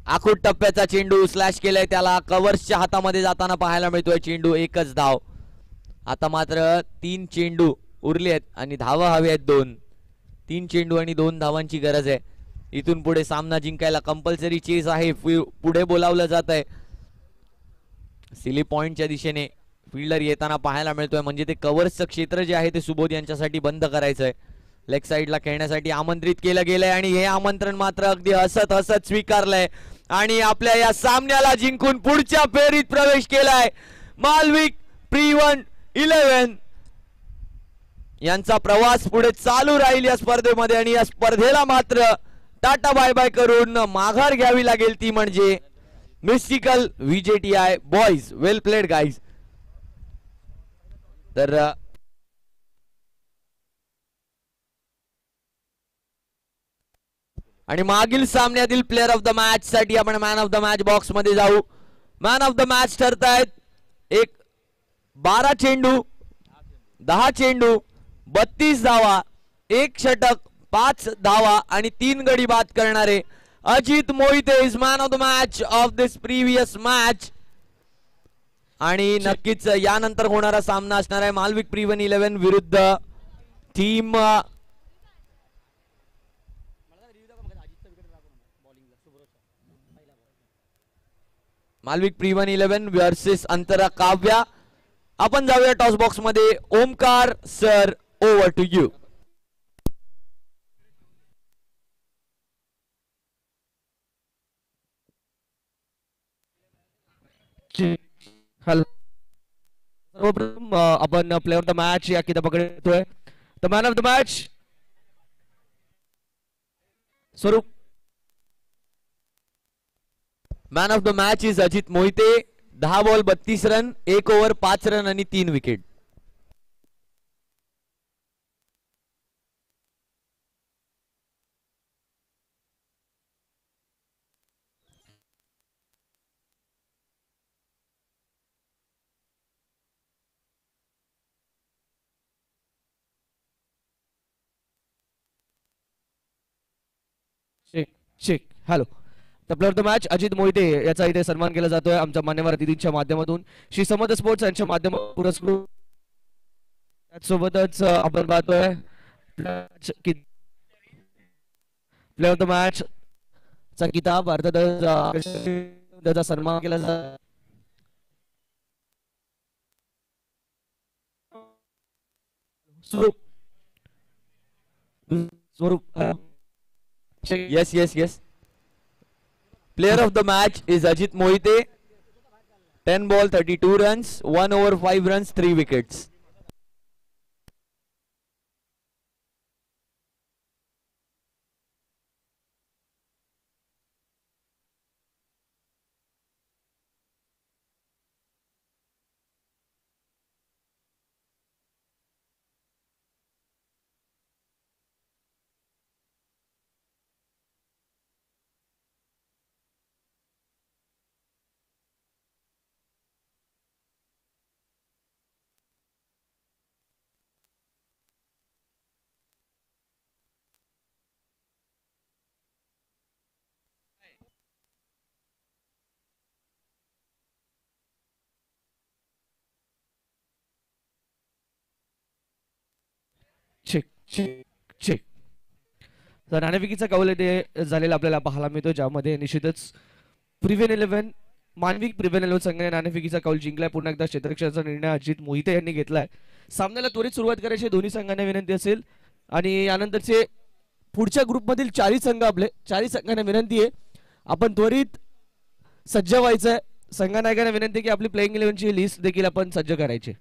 S2: आखूड टप्प्याचा चेंडू स्लॅश केलाय त्याला. कव्हर्सच्या हातामध्ये जाताना पाहायला मिळतोय चेंडू. एकच धाव. आता मात्र 3 चेंडू उरले आहेत आणि धावा हवे आहेत 2. 3 चेंडू आणि 2 धावांची गरज आहे. इथून पुढे सामना जिंकायला कंपल्सरी चेस आहे. पुढे बोलावलं जात आहे. सिली पॉइंटच्या दिशेने फिल्डर येताना पाहायला मिळतोय, म्हणजे ते कव्हर्सचं क्षेत्र जे आहे ते सुबोध यांच्यासाठी बंद करायचंय. लेग साईडला खेळण्यासाठी आमंत्रित केलं गेलंय आणि हे आमंत्रण मात्र अगदी हसत हसत स्वीकारलंय आणि आपल्या या सामन्याला जिंकून पुढच्या फेरीत प्रवेश केलाय मालविक Pre-11. यांचा प्रवास पुढे चालू राहील या स्पर्धेमध्ये आणि या स्पर्धेला मात्र टाटा बाय बाय करून माघार घ्यावी लागेल, ती म्हणजे मिस्टिकल विजेटीआय बॉईज. वेल प्लेड गाईज. तर आणि मागील सामन्यातील प्लेअर ऑफ द मॅच साठी आपण man of the match box मध्ये जाऊ. मॅन ऑफ द मॅच ठरतायत 12 चेंडू 10 चेंडू 32 धावा, 1 षटक, 5 धावा आणि 3 गडी बाद करणारे Ajit Mohite is man of the match of this previous match. आणि नक्कीच यानंतर होणारा सामना असणार आहे मालविक Pre-11 विरुद्ध team Malvik Pre-11 versus Antara Kavya. आपण जाऊया टॉस बॉक्स मध्ये. Omkar sir, over to you.
S1: Hello, सर्वप्रथम आपण प्लेअर ऑफ द मॅच या किताब बघतोय. The man of the match Swaroop.
S2: Man of the match is Ajit Mohite. 10 ball 32 run, 1 over 5 run आणि 3 wicket.
S1: Check. Hello, the player of the match Ajit Mohite याचा इथे सन्मान केला जातोय आमच्या मान्यवर अतिथींच्या माध्यमातून. श्री समर्थ स्पोर्ट्स यांच्या माध्यमातून पुरस्कृत. त्याचसोबतच आपण पाहतोय प्लेअर ऑफ द मॅच चा किताब अर्थातच त्याचा सन्मान केला जातो. स्वरूप
S2: Yes, yes, yes. Player of the match is Ajit Mohite. 10 ball, 32 runs, 1 over 5 runs, 3 wickets.
S1: Check check check. तर नाणेफेकीचा कौल येथे झालेला आपल्याला पाहायला मिळतो, ज्यामध्ये निश्चितच प्रिव्हियन 11 मानविक प्रिव्हियन 11 संघाने नाणेफेकीचा कौल जिंकलाय. पुन्हा एकदा क्षेत्ररक्षणाचा निर्णय अजित मोहिते यांनी घेतलाय. सामन्याला त्वरित सुरुवात करायची दोन्ही संघांना विनंती असेल आणि यानंतरचे पुढच्या ग्रुपमधील 4 संघ आपले 4 संघांना विनंती आहे आपण त्वरित सज्ज व्हायचंय. संघनायकांना विनंती की आपली प्लेइंग 11 ची लिस्ट देखील आपण सज्ज करायची.